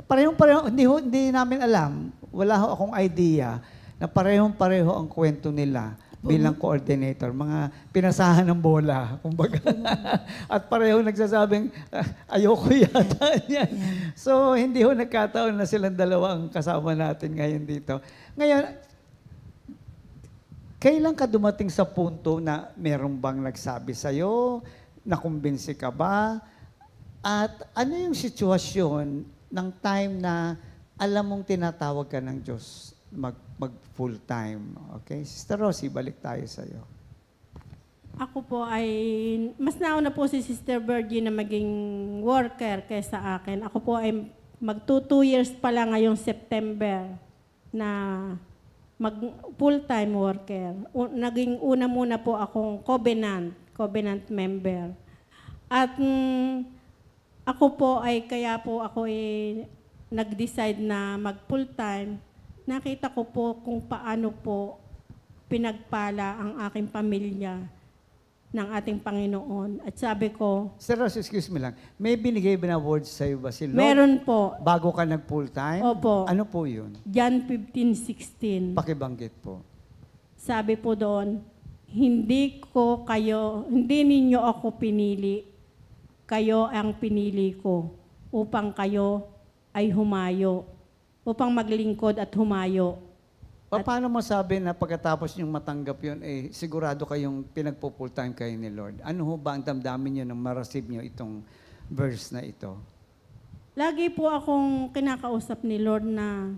Speaker 3: pareho, hindi namin alam. Wala akong idea na parehong-pareho ang kwento nila bilang coordinator. Mga pinasahan ng bola, kumbaga. At pareho nagsasabing, ayoko yata yan. So, hindi ho nagkataon na silang dalawa ang kasama natin ngayon dito. Ngayon, kailan ka dumating sa punto na meron bang nagsabi sa'yo, nakumbinsi ka ba? At ano yung sitwasyon ng time na alam mong tinatawag ka ng Diyos mag full-time? Okay? Sister Rosie, balik tayo sa'yo.
Speaker 4: Ako po ay, mas nauna po si Sister Virgie na maging worker kaysa akin. Ako po ay mag-2 years pa lang ngayong September na full-time worker. Naging una muna po akong covenant member. At ako po ay, kaya po ako ay nag-decide na mag-full-time. Nakita ko po kung paano po pinagpala ang aking pamilya ng ating Panginoon. At sabi ko,
Speaker 3: Sir Ross, excuse me lang. May binigay ba na words sa'yo ba si Lord?
Speaker 4: meron po.
Speaker 3: Bago ka nag-full-time?
Speaker 4: Opo.
Speaker 3: Ano po yun?
Speaker 4: John 15:16.
Speaker 3: Pakibanggit po.
Speaker 4: Sabi po doon, hindi ninyo ako pinili. Kayo ang pinili ko upang kayo ay humayo. Upang maglingkod at humayo.
Speaker 3: Paano mo sabi na pagkatapos yung matanggap yun, sigurado kayong pinagpo-full time kayo ni Lord? Ano ho ba ang damdamin nyo nang ma-receive nyo itong verse na ito?
Speaker 4: Lagi po akong kinakausap ni Lord na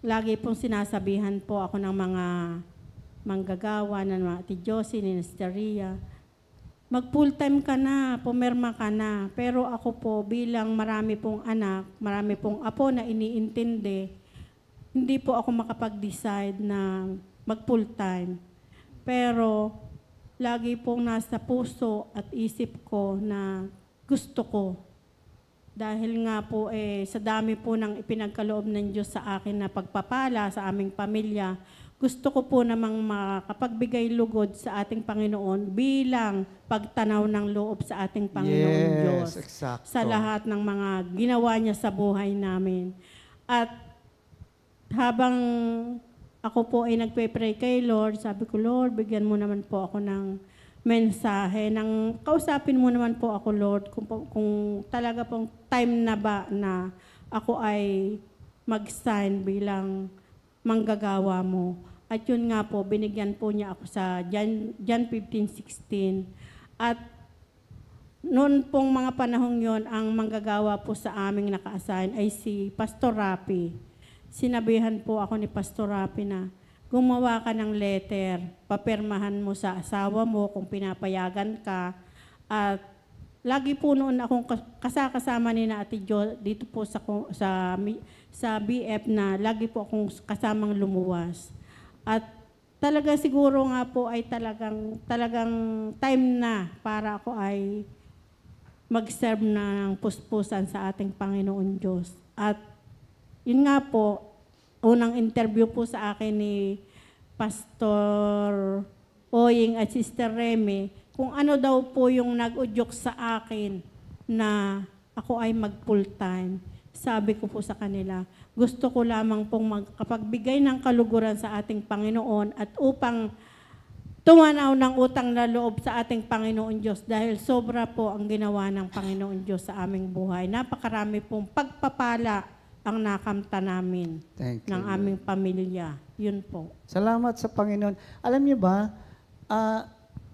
Speaker 4: lagi pong sinasabihan po ako ng mga manggagawa, ng mga Ate Josie, ni Nesteria, mag-full time ka na, pumirma ka na. Pero ako po bilang marami pong anak, marami pong apo na iniintindi, hindi po ako makapag-decide na mag-full time. Pero lagi pong nasa puso at isip ko na gusto ko. Dahil nga po sa dami po ng ipinagkaloob ng Diyos sa akin na pagpapala sa aming pamilya, gusto ko po namang makapagbigay lugod sa ating Panginoon bilang pagtanaw ng loob sa ating Panginoon Diyos.
Speaker 3: Exacto.
Speaker 4: Sa lahat ng mga ginawa niya sa buhay namin. At habang ako po ay nagpe-pray kay Lord, sabi ko, Lord, bigyan mo naman po ako ng mensahe, kausapin mo naman po ako, Lord, kung talaga pong time na ba na ako ay mag-sign bilang manggagawa mo. At yun nga po, binigyan po niya ako sa John 15:16. At noon pong mga panahong yon, ang manggagawa po sa aming naka-assign ay si Pastor Rapi. Sinabihan po ako ni Pastor Rapi na gumawa ka ng letter, papirmahan mo sa asawa mo kung pinapayagan ka. At lagi po noon akong kasama ni na Ate Jo dito po sa BF na lagi po akong kasamang lumuwas. At talaga siguro nga po ay talagang time na para ako ay mag-serve na ng puspusan sa ating Panginoon Diyos. At yun nga po, unang interview po sa akin ni Pastor Oying at Sister Remy, kung ano daw po yung nag-udyok sa akin na ako ay mag-full-time. Sabi ko po sa kanila, gusto ko lamang pong magkapagbigay ng kaluguran sa ating Panginoon at upang tumanaw ng utang na loob sa ating Panginoon Diyos dahil sobra po ang ginawa ng Panginoon Diyos sa aming buhay. Napakarami pong pagpapala ang nakamta namin
Speaker 3: Thank you,
Speaker 4: ng aming pamilya. Yun po.
Speaker 3: Salamat sa Panginoon. Alam niyo ba,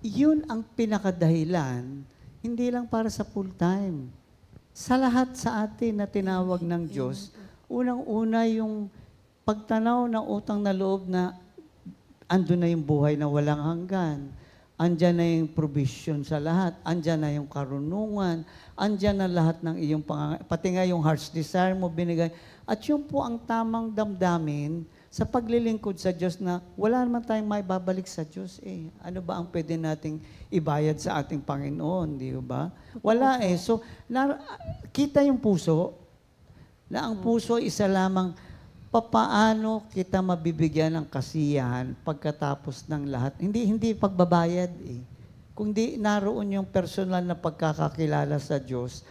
Speaker 3: yun ang pinakadahilan, hindi lang para sa full-time. Sa lahat sa atin na tinawag ng Diyos, unang-una yung pagtanaw ng utang na loob na andun na yung buhay na walang hanggan. Andyan na yung provision sa lahat. Andyan na yung karunungan. Andyan na lahat ng iyong pati nga yung heart's desire mo binigay. At yun po ang tamang damdamin sa paglilingkod sa Diyos na wala naman tayong may babalik sa Diyos eh. Ano ba ang pwede nating ibayad sa ating Panginoon, di ba? Wala eh. So, kita yung puso, na ang puso isa lamang papaano kita mabibigyan ng kasiyahan pagkatapos ng lahat. Hindi pagbabayad eh. Kung di naroon yung personal na pagkakakilala sa Diyos,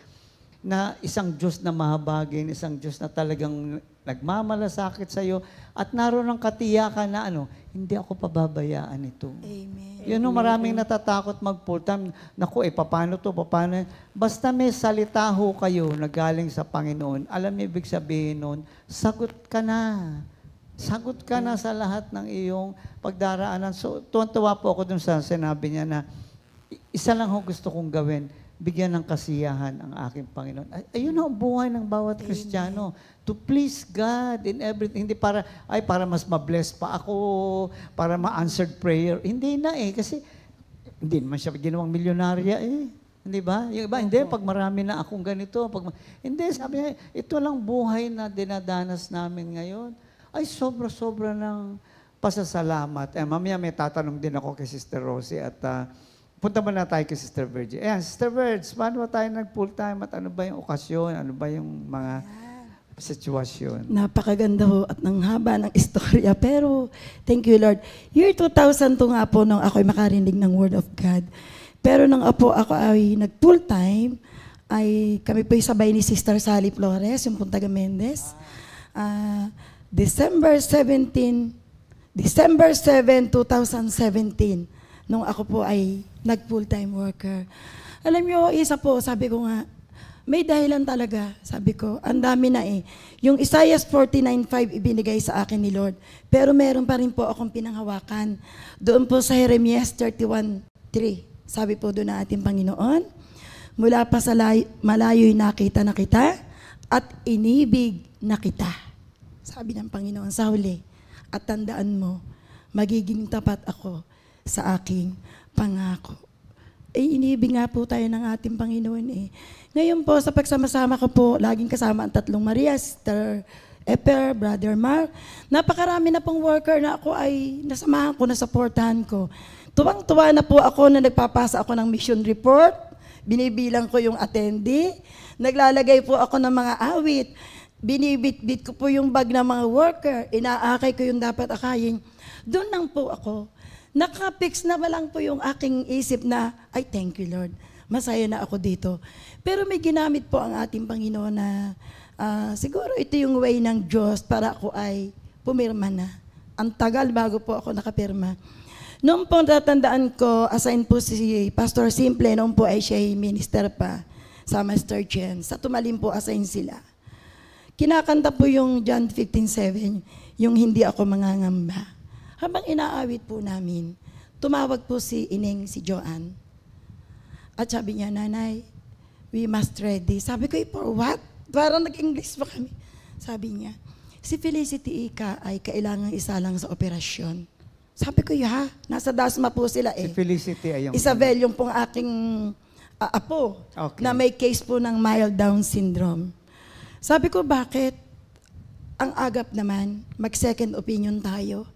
Speaker 3: na isang Diyos na mahabagin, isang Diyos na talagang nagmamalasakit sa iyo, at naroon ang katiyakan na hindi ako pababayaan ito.
Speaker 5: Amen.
Speaker 3: Yun know, maraming natatakot mag-full-time. Naku, paano to? Paano? Basta may salita ho kayo na galing sa Panginoon, alam niyo ibig sabihin nun, sagot ka na. Sagot ka na sa lahat ng iyong pagdaraanan. So, tuwan-tuwa po ako dun sa sinabi niya na, isa lang ho gusto kong gawin, bigyan ng kasiyahan ang aking Panginoon. Ayun ang buhay ng bawat Kristiyano. To please God in everything. Hindi para mas ma-bless pa ako, para ma-answered prayer. Hindi na eh. Kasi hindi naman siya ginawang milyonarya eh. Hindi ba? Yung iba, hindi, pag marami na akong ganito. Hindi, sabi niya, ito lang buhay na dinadanas namin ngayon. Ay, sobra-sobra ng pasasalamat. Mamaya may tatanong din ako kay Sister Rosie at punta muna tayo kay Sister Virgie. Ayan, Sister Virgie, paano ba tayo nag-full-time at ano ba yung okasyon? Ano ba yung mga sitwasyon?
Speaker 5: Napakaganda ho at nang haba ng istorya. Pero, thank you Lord. Year 2002 nga po nung ako'y makarinig ng Word of God. Pero nang ako ay nag-full-time, ay kami po'y sabay ni Sister Sally Flores, yung Puntaga Mendez. December 7, 2017, nung ako po ay nag-full-time worker. Alam niyo, isa po, sabi ko nga, may dahilan talaga. Sabi ko, ang dami na eh. Yung Isaiah 49:5 ibinigay sa akin ni Lord. Pero meron pa rin po akong pinanghawakan. Doon po sa Jeremias 31:3. Sabi po doon na ating Panginoon, mula pa sa malayo'y nakita na kita at inibig na kita. Sabi ng Panginoon sa huli. At tandaan mo, magiging tapat ako sa aking pangako. Inibig nga po tayo ng ating Panginoon eh. Ngayon po, sa pagsama-sama ko po, laging kasama ang tatlong Maria, Sister Eper, Brother Mark. Napakarami na pong worker na ako ay nasamahan ko, nasuportahan ko. Tuwang-tuwa na po ako na nagpapasa ako ng mission report. Binibilang ko yung attendee. Naglalagay po ako ng mga awit. Binibit-bit ko po yung bag ng mga worker. Inaakay ko yung dapat akayin. Doon lang po ako. Nakapix na ba lang po yung aking isip na, ay, thank you, Lord. Masaya na ako dito. Pero may ginamit po ang ating Panginoon na siguro ito yung way ng Diyos para ako ay pumirma na. Ang tagal bago po ako nakapirma. Noong po tatandaan ko, assign po si Pastor Simple, noong po ay siya minister pa sa Master Chen. Sa Tumalim po assign sila. Kinakanta po yung John 15:7, yung hindi ako mangangamba. Habang inaawit po namin, tumawag po si Ineng, si Joanne. At sabi niya, Nanay, we must ready. Sabi ko, for what? Parang nag-English pa kami. Sabi niya, si Felicity Ika ay kailangang isa lang sa operasyon. Sabi ko, ya, nasa Dasma po sila
Speaker 3: Si
Speaker 5: eh.
Speaker 3: Felicity ay yung...
Speaker 5: Isabel, yung pong aking apo,
Speaker 3: Okay.
Speaker 5: na may case po ng mild Down syndrome. Sabi ko, bakit? Ang agap naman, mag-second opinion tayo.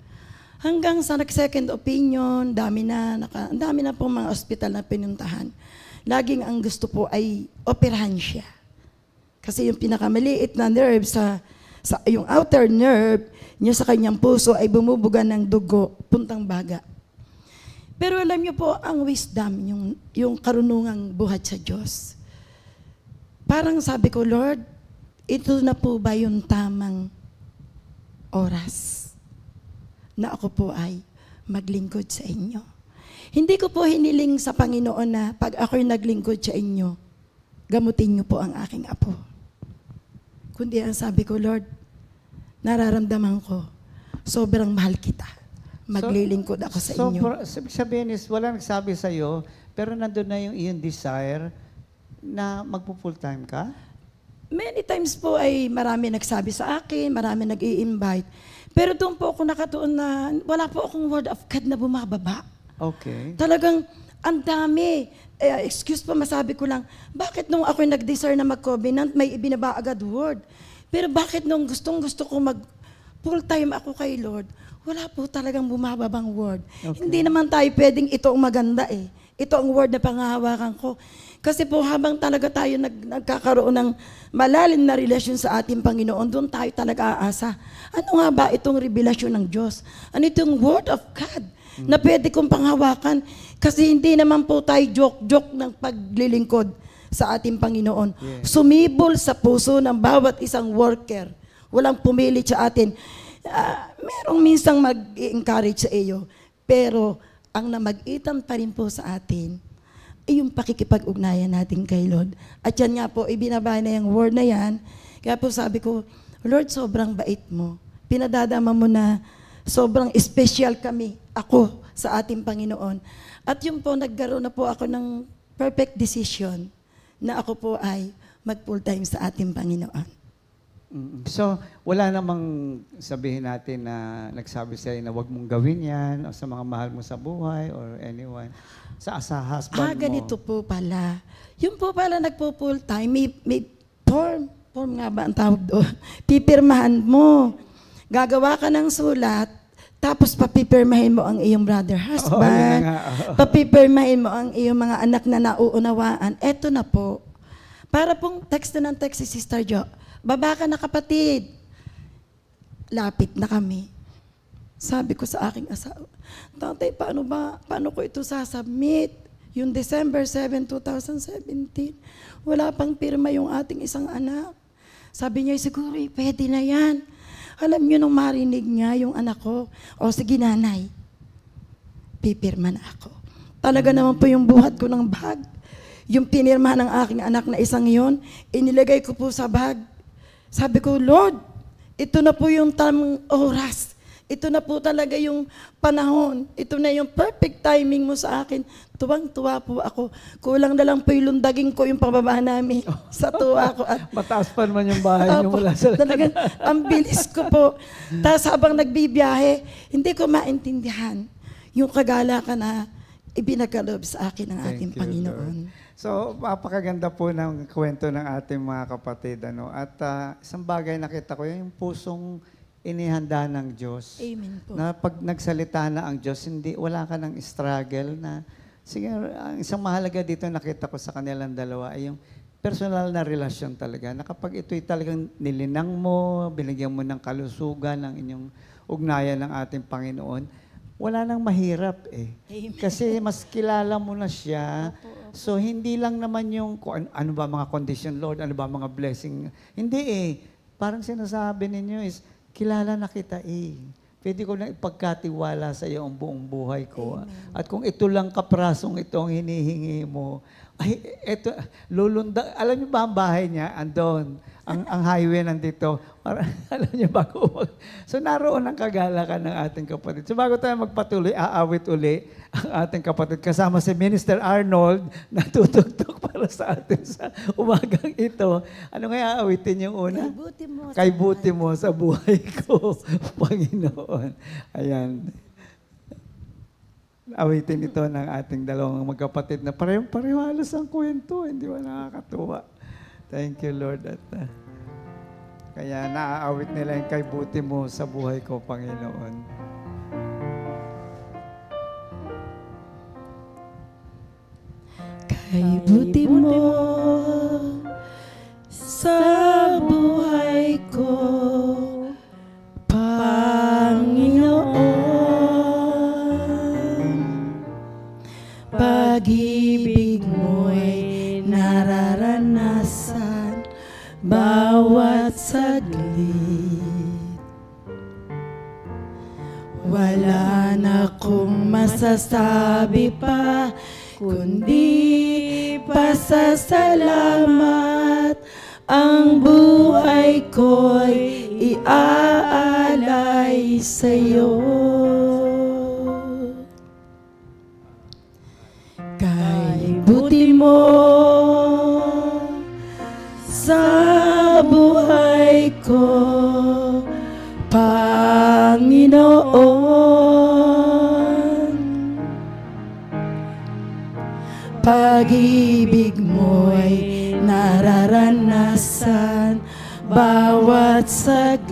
Speaker 5: Hanggang sa nag-second opinion, dami na pong mga ospital na pinuntahan. Laging ang gusto po ay operahan siya. Kasi yung pinakamaliit na nerve yung outer nerve niya sa kanyang puso ay bumubuga ng dugo, puntang baga. Pero alam niyo po, ang wisdom, yung karunungang buhat sa Diyos. Parang sabi ko, Lord, ito na po ba yung tamang oras na ako po ay maglingkod sa inyo? Hindi ko po hiniling sa Panginoon na pag ako'y naglingkod sa inyo, gamutin niyo po ang aking apo. Kundi ang sabi ko, Lord, nararamdaman ko, sobrang mahal kita. Maglilingkod ako sa inyo.
Speaker 3: Sabihin is, wala nagsabi sa'yo, pero nandun na yung iyong desire na magpo-full time ka?
Speaker 5: Many times po ay marami nagsabi sa akin, marami nag-i-invite. Pero doon po ako nakatuon na wala po akong word of God na bumababa.
Speaker 3: Okay.
Speaker 5: Talagang ang dami. Excuse pa, masabi ko lang, bakit nung ako'y nag-desire na mag-covenant, may ibinaba agad word? Pero bakit nung gustong-gusto ko mag-full-time ako kay Lord, wala po talagang bumababang word.
Speaker 3: Okay.
Speaker 5: Hindi naman tayo pwedeng ito ang maganda eh. Ito ang word na pangahawakan ko. Kasi po habang talaga tayo nagkakaroon ng malalim na relasyon sa ating Panginoon, doon tayo talaga aasa. Ano nga ba itong revelasyon ng Diyos? Ano itong word of God na pwede kong panghawakan? Kasi hindi naman po tayo joke-joke ng paglilingkod sa ating Panginoon.
Speaker 3: Yes.
Speaker 5: Sumibol sa puso ng bawat isang worker. Walang pumilit sa atin. Merong minsang mag-encourage sa iyo, pero ang namag-itan pa rin po sa atin ay yung pakikipag-ugnayan natin kay Lord. At yan nga po, ibinaba na yung word na yan. Kaya po sabi ko, Lord, sobrang bait mo. Pinadadama mo na sobrang special kami, ako, sa ating Panginoon. At yun po, nagkaroon na po ako ng perfect decision na ako po ay mag-full-time sa ating Panginoon.
Speaker 3: So, wala namang sabihin natin na nagsabi sa'yo na huwag mong gawin yan o sa mga mahal mo sa buhay or anyone. Sa husband mo.
Speaker 5: Ganito po pala. Yung po pala nagpo-full time, may form nga ba ang tawag doon? Pipirmahan mo. Gagawa ka ng sulat, tapos papipirmahin mo ang iyong brother husband. Papipirmahin mo ang iyong mga anak na nauunawaan. Eto na po. Para pong text na ng text si Sister Jo. Baba ka na kapatid. Lapit na kami. Sabi ko sa aking asawa, Tatay, paano ko ito sasubmit? Yung December 7, 2017, wala pang pirma yung ating isang anak. Sabi niya, siguro pwede na yan. Alam niyo nung marinig niya yung anak ko, o sige nanay, pipirma na ako. Talaga naman po yung buhat ko ng bag. Yung pinirma ng aking anak na isang yon, inilagay ko po sa bag. Sabi ko, Lord, ito na po yung tamang oras. Ito na po talaga yung panahon. Ito na yung perfect timing mo sa akin. Tuwang-tuwa po ako. Kulang na lang po yung lundagin ko yung pababa namin. Sa tuwa ko. At
Speaker 3: Mataas pa naman yung bahay niyo mula sa...
Speaker 5: talagang ang bilis ko po. Tapos habang nagbibiyahe, hindi ko maintindihan yung kagalakan na ibinagkaloob sa akin ng ating
Speaker 3: Thank you,
Speaker 5: Panginoon.
Speaker 3: Lord. So, mapakaganda po ng kwento ng ating mga kapatid. At isang bagay nakita ko, yung pusong inihanda ng Diyos.
Speaker 5: Amen po.
Speaker 3: Na pag nagsalita na ang Diyos, wala ka ng struggle na, sige, ang isang mahalaga dito nakita ko sa kanilang dalawa ay yung personal na relasyon talaga. Na kapag ito'y talagang nilinang mo, binigyan mo ng kalusugan ng inyong ugnayan ng ating Panginoon, wala nang mahirap eh.
Speaker 5: Amen.
Speaker 3: Kasi mas kilala mo na siya. So, hindi lang naman yung ano ba mga condition, Lord, ano ba mga blessing. Hindi eh. Parang sinasabi ninyo is, kilala na kita eh. Pwede ko na ipagkatiwala sa iyo ang buong buhay ko.
Speaker 5: Amen.
Speaker 3: At kung ito lang kaprasong ito ang hinihingi mo, ay, eto, lulunda. Alam niyo ba ang bahay niya? Andon. ang highway nandito. Para, alam niyo, so naroon ang kagalakan ng ating kapatid. So bago tayo magpatuloy, aawit uli ang ating kapatid. Kasama si Minister Arnold na tutugtog para sa atin sa umagang ito. Ano nga aawitin yung una? Kay buti mo sa buhay ko, Panginoon. Ayan. Awitin ito ng ating dalawang magkapatid na pareho halos ang kwento. Hindi ba nakakatuwa? Thank you, Lord. At, kaya naaawit nila yung kay buti mo sa buhay ko, Panginoon.
Speaker 5: Kay buti mo sa buhay ko, Panginoon. Pag-ibig mo'y nararanasan bawat saglit. Wala na akong masasabi pa, kundi pasasalamat. Ang buhay ko'y iaalay sa'yo. Kay buti mo sa buhay ko, Panginoon. Pag-ibig mo'y nararanasan bawat saglit.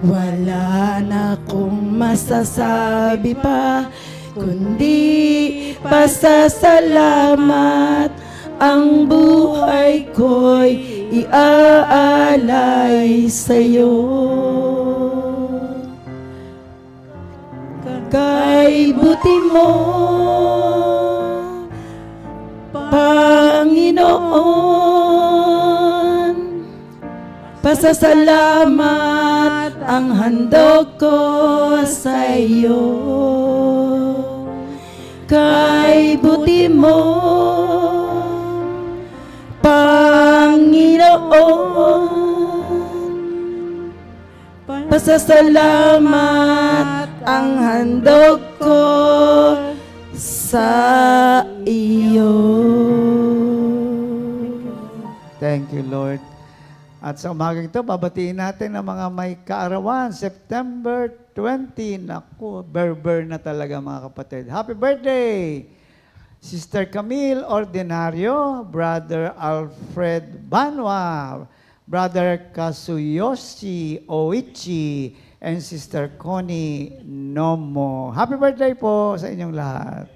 Speaker 5: Wala na akong masasabi pa, kundi pasasalamat. Ang buhay ko'y iaalay sa'yo. Kay buti mo, Panginoon, pasasalamat ang handog ko sa iyo. Kay buti mo, Panginoon, pasasalamat ang handog ko sa iyo.
Speaker 3: Thank you, Lord. At sa umagang ito, babatiin natin ang mga may kaarawan. September 20. Naku, berber na talaga mga kapatid. Happy birthday! Sister Camille Ordinario, Brother Alfred Banwa, Brother Kazuyoshi Oichi, and Sister Connie Nomo. Happy birthday po sa inyong lahat.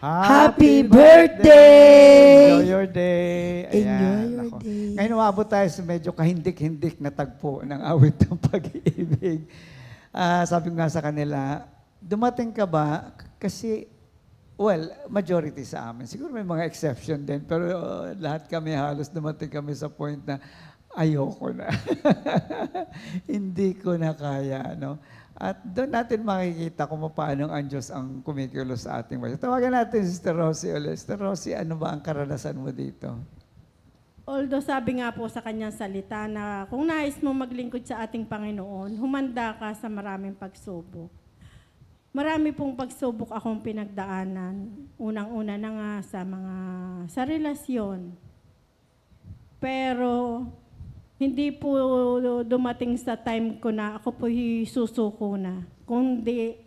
Speaker 5: Happy birthday!
Speaker 3: Enjoy your day.
Speaker 5: Enjoy
Speaker 3: Ayan,
Speaker 5: your
Speaker 3: ako.
Speaker 5: day.
Speaker 3: Ngayon umabot tayo sa medyo kahindik-hindik na tagpo ng awit ng pag-ibig. Sabi ko nga sa kanila, dumating ka ba? Kasi, well, majority sa amin. Siguro may mga exception din, pero lahat kami halos dumating kami sa point na ayoko na. Hindi ko na kaya, no? At doon natin makikita kung paano ang Diyos ang kumikilos sa ating buhay. Tawagan natin si Sister Rosie ulit. Sister Rosie, ano ba ang karanasan mo dito?
Speaker 4: Although sabi nga po sa kanyang salita na kung nais mo maglingkod sa ating Panginoon, humanda ka sa maraming pagsubok. Marami pong pagsubok akong pinagdaanan. Unang-una na nga sa relasyon. Pero hindi po dumating sa time ko na ako po susuko na. Kundi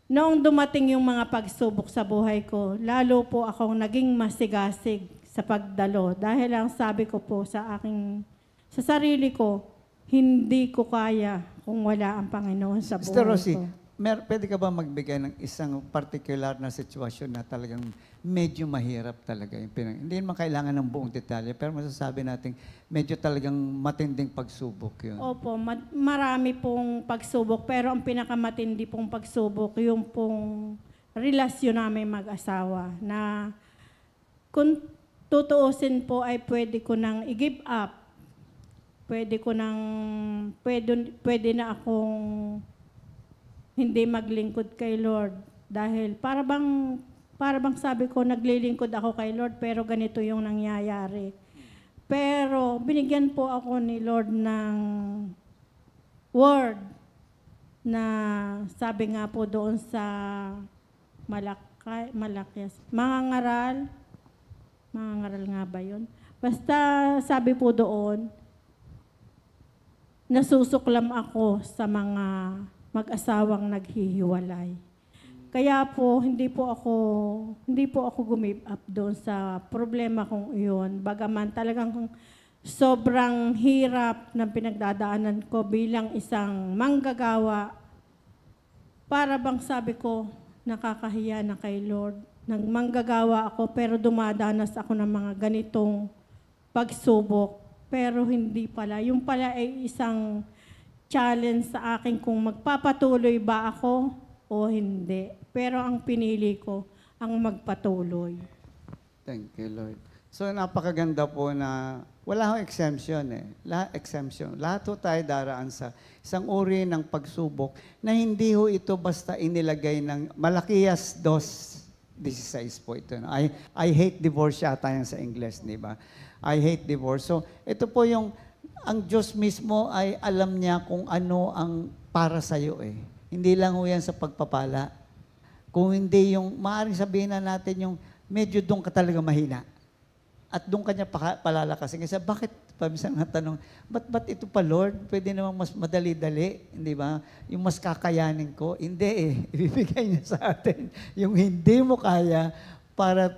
Speaker 4: noong dumating yung mga pagsubok sa buhay ko, lalo po akong naging masigasig sa pagdalo. Dahil ang sabi ko po sa sarili ko, hindi ko kaya kung wala ang Panginoon sa buhay
Speaker 3: Sister Rosie,
Speaker 4: ko.
Speaker 3: pwede ka ba magbigay ng isang particular na sitwasyon na talagang medyo mahirap talaga? Hindi naman kailangan ng buong detalye, pero masasabi natin medyo talagang matinding pagsubok yun.
Speaker 4: Opo, marami pong pagsubok, pero ang pinakamatindi pong pagsubok, yung pong relasyon namin mag-asawa, na kung tutuusin po ay pwede ko nang i-give up. Pwede na akong hindi maglingkod kay Lord. Dahil para bang sabi ko, naglilingkod ako kay Lord, pero ganito yung nangyayari. Pero binigyan po ako ni Lord ng word na sabi nga po doon sa Malakias. Mangangaral nga ba yun? Basta sabi po doon, nasusuklam ako sa mga mag-asawang naghihiwalay. Kaya po, hindi po ako gumib up doon sa problema kong iyon. Bagaman talagang sobrang hirap ng pinagdadaanan ko bilang isang manggagawa. Para bang sabi ko, nakakahiya na kay Lord. Manggagawa ako pero dumadanas ako ng mga ganitong pagsubok. Pero hindi pala. Yung pala ay isang challenge sa akin kung magpapatuloy ba ako o hindi. Pero ang pinili ko, ang magpatuloy.
Speaker 3: Thank you, Lord. So, napakaganda po na wala hong exemption eh. Lahat ho tayo daraan sa isang uri ng pagsubok na hindi ho ito basta inilagay ng Malakias 2:16 po ito. No? I hate divorce yata yan sa English, di ba? I hate divorce. So, ito po ang Diyos mismo ay alam niya kung ano ang para sa'yo eh. Hindi lang ho yan sa pagpapala. Kung hindi maaaring sabihin na natin yung medyo doon ka talaga mahina. At doon ka niya palalakasin. Kasi bakit, paminsan nga tanong, ba't ito pa Lord? Pwede namang mas madali-dali, hindi ba? Yung mas kakayanin ko. Hindi eh. Ibibigay niya sa atin yung hindi mo kaya para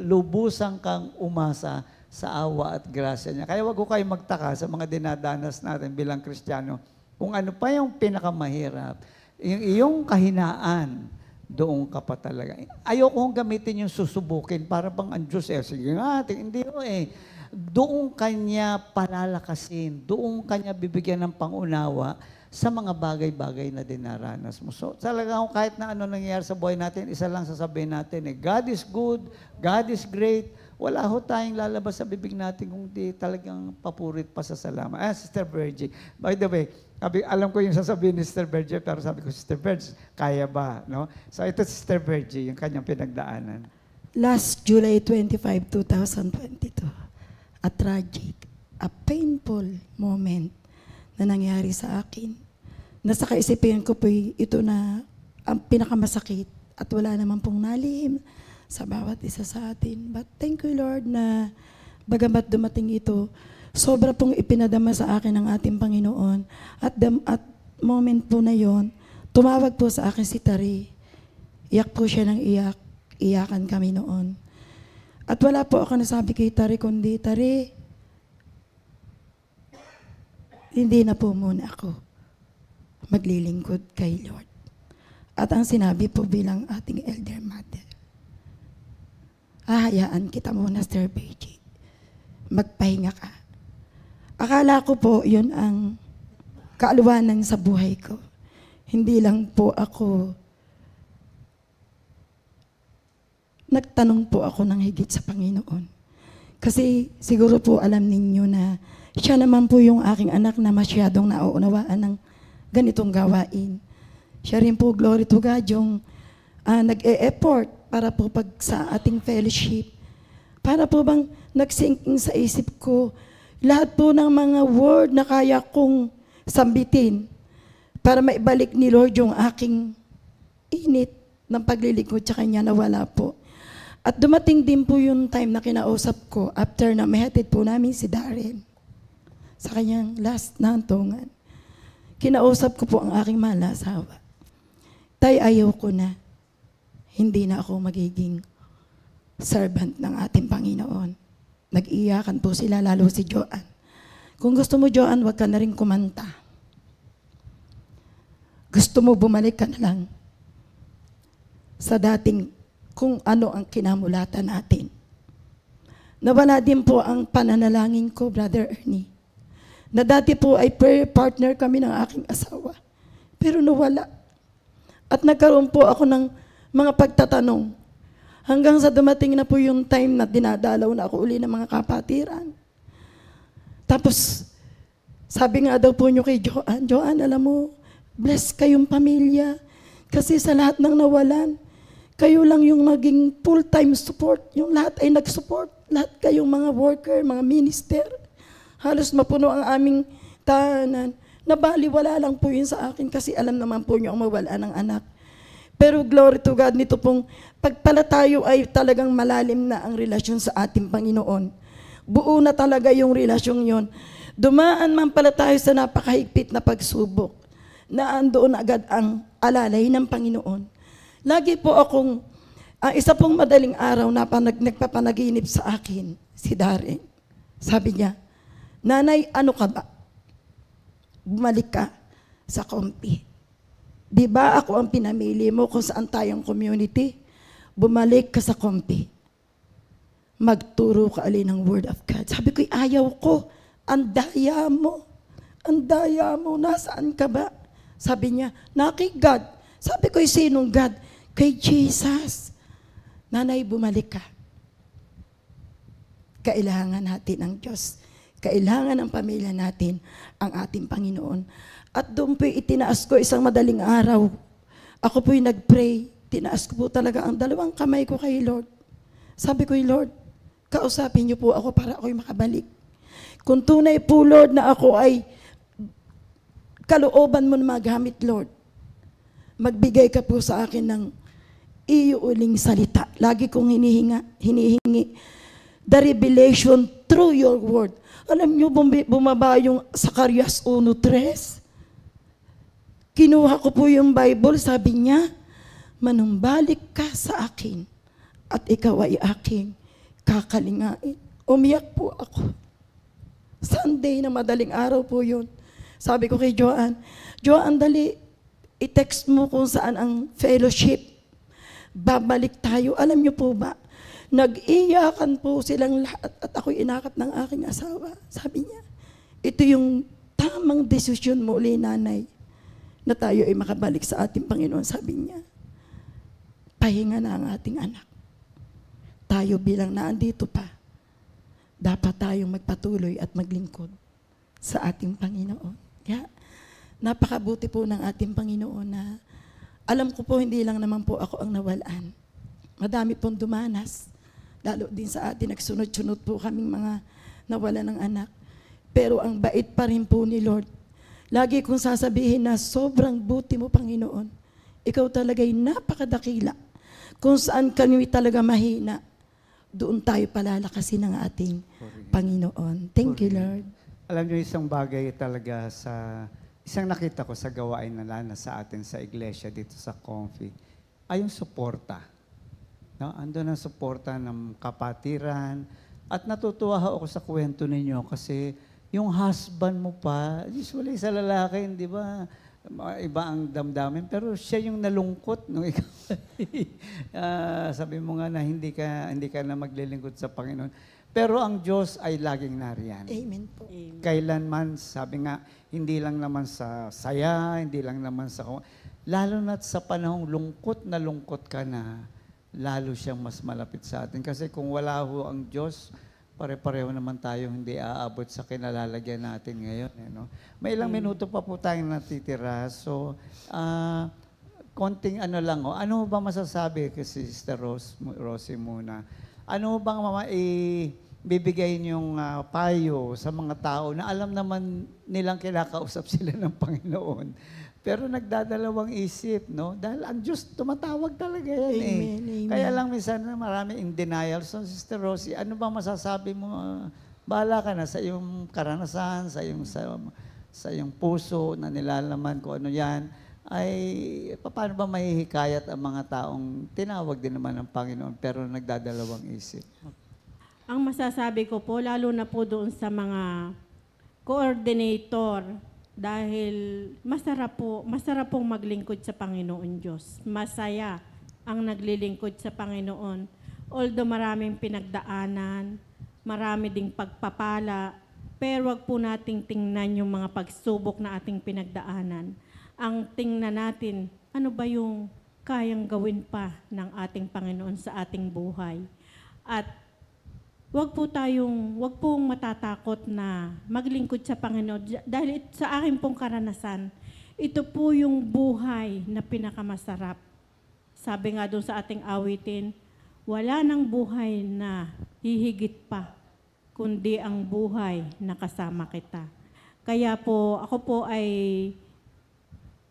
Speaker 3: lubusan kang umasa sa awa at grasya niya. Kaya wag ko kayo magtaka sa mga dinadanas natin bilang Kristiyano. Kung ano pa yung pinakamahirap, yung iyong kahinaan, doon ka pa talaga. Ayoko gamitin yung susubukin para bang ang Diyos sige nga, hindi ho eh. Doon kanya palalakasin, doon kanya bibigyan ng pangunawa sa mga bagay-bagay na dinaranas mo. So talagang kahit na ano nangyayari sa buhay natin, isa lang sasabihin natin God is good, God is great. Wala ho tayong lalabas sa bibig natin kung di talagang papurit pa sa salamat. Sister Virgie. By the way, alam ko yung sasabihin ni Sister Virgie, pero sabi ko, Sister Virgie, kaya ba? No? So ito Sister Virgie, yung kanyang pinagdaanan.
Speaker 5: Last July 25, 2022, a tragic, a painful moment na nangyari sa akin. Nasa kaisipan ko po ito na ang pinakamasakit at wala naman pong nalihim sa bawat isa sa atin. But thank you Lord na bagamat dumating ito, sobra pong ipinadama sa akin ng ating Panginoon. At moment po na yon, tumawag po sa akin si Tari. Iyak po siya ng iyak. Iyakan kami noon. At wala po ako nasabi kay Tari kundi, Tari, hindi na po muna ako maglilingkod kay Lord. At ang sinabi po bilang ating elder mother, hahayaan kita muna, Sister Virgie. Magpahinga ka. Akala ko po yun ang kaaluwanan sa buhay ko. Hindi lang po ako, nagtanong po ako ng higit sa Panginoon. Kasi siguro po alam ninyo na siya naman po yung aking anak na masyadong nauunawaan ng ganitong gawain. Siya rin po, glory to God, yung nag-e-effort para po pag sa ating fellowship. Para po bang nag-sinking sa isip ko, lahat po ng mga word na kaya kong sambitin para maibalik ni Lord yung aking init ng paglilingkod sa Kanya na wala po. At dumating din po yung time na kinausap ko after na mahatid po namin si Darren sa kanyang last na hantungan. Kinausap ko po ang aking mahal na asawa. Tay, ayaw ko na. Hindi na ako magiging servant ng ating Panginoon. Nag-iyakan po sila, lalo si Joan. Kung gusto mo, Joan, wag ka na rin kumanta. Gusto mo, bumalik ka na lang sa dating kung ano ang kinamulatan natin. Nawala din po ang pananalangin ko, Brother Ernie. Na dati po ay prayer partner kami ng aking asawa. Pero nawala. At nagkaroon po ako ng mga pagtatanong. Hanggang sa dumating na po yung time na dinadalaw na ako uli ng mga kapatiran. Tapos, sabi nga daw po nyo kay Joan, Joan, alam mo, bless kayong pamilya. Kasi sa lahat ng nawalan, kayo lang yung naging full-time support. Yung lahat ay nag-support. Lahat kayong mga worker, mga minister. Halos mapuno ang aming tahanan. Nabaliwala lang po yun sa akin kasi alam naman po nyo ang mawala ng anak. Pero glory to God, nito pong pagpala tayo ay talagang malalim na ang relasyon sa ating Panginoon. Buo na talaga yung relasyon yon. Dumaan man pala tayo sa napakahigpit na pagsubok na andoon agad ang alalay ng Panginoon. Lagi po akong, isa pong madaling araw na nagpapanaginip sa akin, si Darren. Sabi niya, Nanay, ano ka ba? Bumalik ka sa Compi. Di ba ako ang pinamili mo kung saan tayong community? Bumalik ka sa Compi. Magturo ka alin ng Word of God. Sabi ko, ayaw ko. Ang daya mo. Ang daya mo. Nasaan ka ba? Sabi niya, kay God. Sabi ko, sinong God? Kay Jesus. Nanay, bumalik ka. Kailangan natin ang Diyos. Kailangan ng pamilya natin ang ating Panginoon. At doon po'y itinaas ko isang madaling araw. Ako po'y nag-pray. Tinaas ko po talaga ang dalawang kamay ko kay Lord. Sabi ko, Lord, kausapin niyo po ako para ako'y makabalik. Kung tunay po, Lord, na ako ay kalooban mo na magamit, Lord, magbigay ka po sa akin ng iuuling salita. Lagi kong hinihingi the revelation through your word. Alam niyo, bumaba yung Zacarias 1:3. Kinuha ko po yung Bible, sabi niya, manumbalik ka sa akin at ikaw ay aking kakalingain. Umiyak po ako. Sunday na madaling araw po yun. Sabi ko kay Joan, Joan, dali, i-text mo kung saan ang fellowship. Babalik tayo. Alam niyo po ba, nag-iyakan po silang lahat at ako'y inakap ng aking asawa. Sabi niya, ito yung tamang desisyon mo uli, nanay, na tayo ay makabalik sa ating Panginoon. Sabi niya, pahinga na ang ating anak. Tayo bilang naandito pa, dapat tayong magpatuloy at maglingkod sa ating Panginoon. Kaya, napakabuti po ng ating Panginoon na alam ko po hindi lang naman po ako ang nawalan. Madami pong dumanas. Lalo din sa atin, nagsunod-sunod po kaming mga nawala ng anak. Pero ang bait pa rin po ni Lord. Lagi kong sasabihin na sobrang buti mo, Panginoon. Ikaw talaga'y napakadakila. Kung saan kami talaga mahina, doon tayo palalakasin ng ating Panginoon. Thank you, Lord.
Speaker 3: Alam niyo, isang bagay talaga isang nakita ko sa gawain na lana sa atin sa iglesia dito sa Comfy, ay yung suporta. No? Andun ang suporta ng kapatiran. At natutuwa ako sa kwento ninyo kasi yung husband mo pa, usually sa lalaki, di ba, iba ang damdamin, pero siya yung nalungkot nung ikaw. Sabi mo nga na hindi ka na maglilingkod sa Panginoon. Pero ang Diyos ay laging nariyan.
Speaker 5: Amen po.
Speaker 3: Kailanman, sabi nga, hindi lang naman sa saya, hindi lang naman sa... Lalo na sa panahong lungkot ka na, lalo siyang mas malapit sa atin. Kasi kung wala ho ang Diyos, pare-pareho naman tayo hindi aabot sa kinalalagyan natin ngayon. No? May ilang minuto pa po tayong natitira. So, konting ano lang. Ano ba masasabi kay Sister Rosie muna? Ano bang bibigay niyong payo sa mga tao na alam naman nilang kinakausap sila ng Panginoon, pero nagdadalawang isip, no? Dahil ang Diyos tumatawag talaga yan
Speaker 5: Amen, amen.
Speaker 3: Kaya lang minsan marami in denial. So, Sister Rosie, ano ba masasabi mo? Bahala ka na sa iyong karanasan, sa iyong puso na nilalaman kung ano yan, ay paano ba mahihikayat ang mga taong tinawag din naman ng Panginoon pero nagdadalawang isip?
Speaker 4: Ang masasabi ko po, lalo na po doon sa mga coordinator, dahil masarap pong maglingkod sa Panginoon Diyos. Masaya ang naglilingkod sa Panginoon. Although maraming pinagdaanan, marami ding pagpapala, pero wag po nating tingnan yung mga pagsubok na ating pinagdaanan. Ang tingnan natin, ano ba yung kayang gawin pa ng ating Panginoon sa ating buhay. At wag pong matatakot na maglingkod sa Panginoon. Dahil sa akin pong karanasan, ito po yung buhay na pinakamasarap. Sabi nga doon sa ating awitin, wala nang buhay na hihigit pa, kundi ang buhay na kasama kita. Kaya po, ako po ay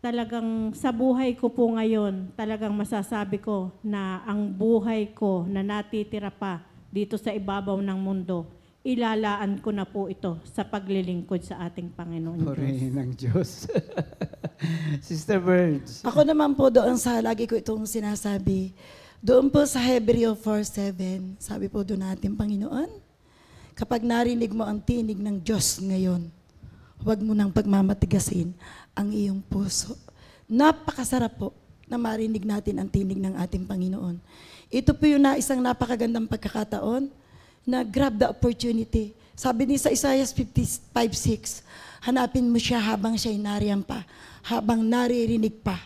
Speaker 4: talagang sa buhay ko po ngayon, talagang masasabi ko na ang buhay ko na natitira pa dito sa ibabaw ng mundo, ilalaan ko na po ito sa paglilingkod sa ating Panginoon Diyos.
Speaker 3: Purihin ng Diyos. Sister Birds.
Speaker 5: Ako naman po doon sa, lagi ko itong sinasabi, doon po sa Hebreo 4:7, sabi po doon natin, Panginoon, kapag narinig mo ang tinig ng Diyos ngayon, huwag mo nang pagmamatigasin ang iyong puso. Napakasarap po na marinig natin ang tinig ng ating Panginoon. Ito po yung isang napakagandang pagkakataon na grab the opportunity. Sabi ni sa Isaiah 55:6, hanapin mo siya habang siya'y nariyan pa, habang naririnig pa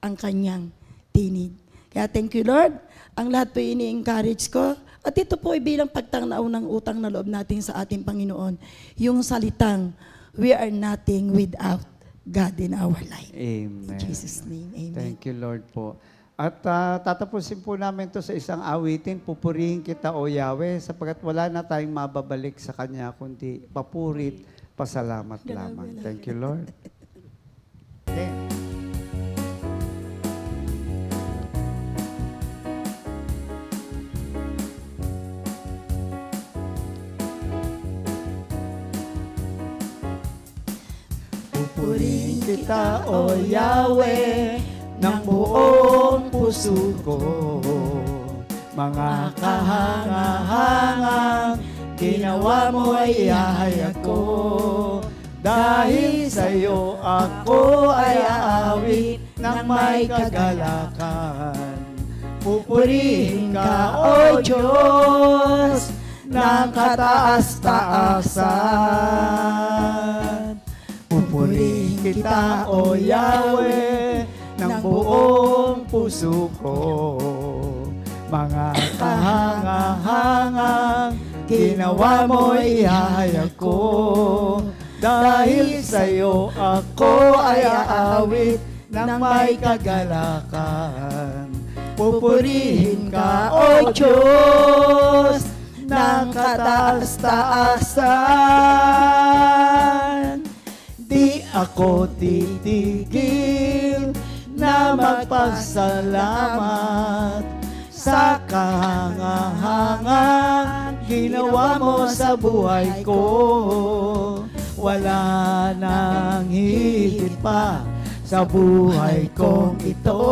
Speaker 5: ang kanyang tinig. Kaya thank you, Lord. Ang lahat po ini-encourage ko. At ito po ay bilang pagtanaw ng utang na loob natin sa ating Panginoon. Yung salitang, we are nothing without God in our life.
Speaker 3: Amen.
Speaker 5: In Jesus' name, amen.
Speaker 3: Thank you, Lord po. At tatapusin po namin to sa isang awitin, pupurihin kita, O Yahweh, sapagat wala na tayong mababalik sa Kanya, kundi papurit, pasalamat lamang. Thank you, Lord. Okay. Pupurihin kita, O Yahweh, ng buong puso ko. Mga kahangahangang ginawa mo ay ihahayag ko. Dahil sa iyo ako ay aawit ng may kagalakan. Pupurihin ka, O Diyos, ng kataas-taasan. Pupurihin kita, O Yahweh, ng buong puso ko. Mga kahangahangang ginawa mo ihahayag ko. Dahil sa iyo ako ay aawit ng may kagalakan. Pupurihin ka, O Diyos, ng kataas-taasan. Di ako titigil na magpasalamat sa kahangahangang ginawa mo sa buhay ko. Wala nang higit pa sa buhay kong ito.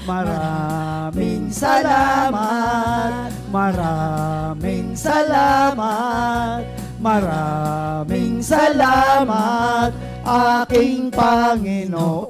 Speaker 3: Maraming salamat, maraming salamat, maraming salamat, aking Panginoon.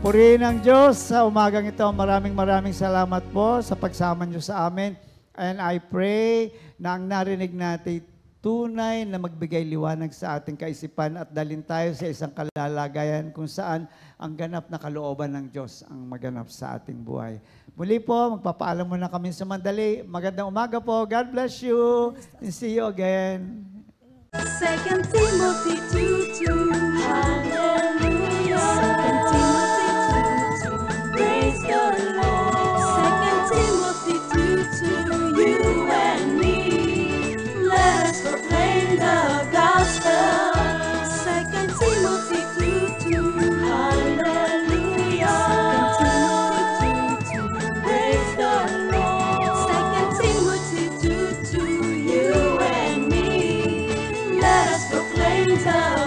Speaker 3: Purihin ang Diyos sa umagang ito. Maraming salamat po sa pagsama niyo sa amin. And I pray na ang narinig natin tunay na magbigay liwanag sa ating kaisipan at dalhin tayo sa isang kalalagayan kung saan ang ganap na kalooban ng Diyos ang maganap sa ating buhay. Muli po, magpapaalam muna kami sa mandali. Magandang umaga po. God bless you. And see you again.
Speaker 2: 2 Timothy 2:2. Hallelujah. 2 Timothy 2:2. Praise the Lord. 2 Timothy 2:2. You and me, let us proclaim the gospel. 2 sa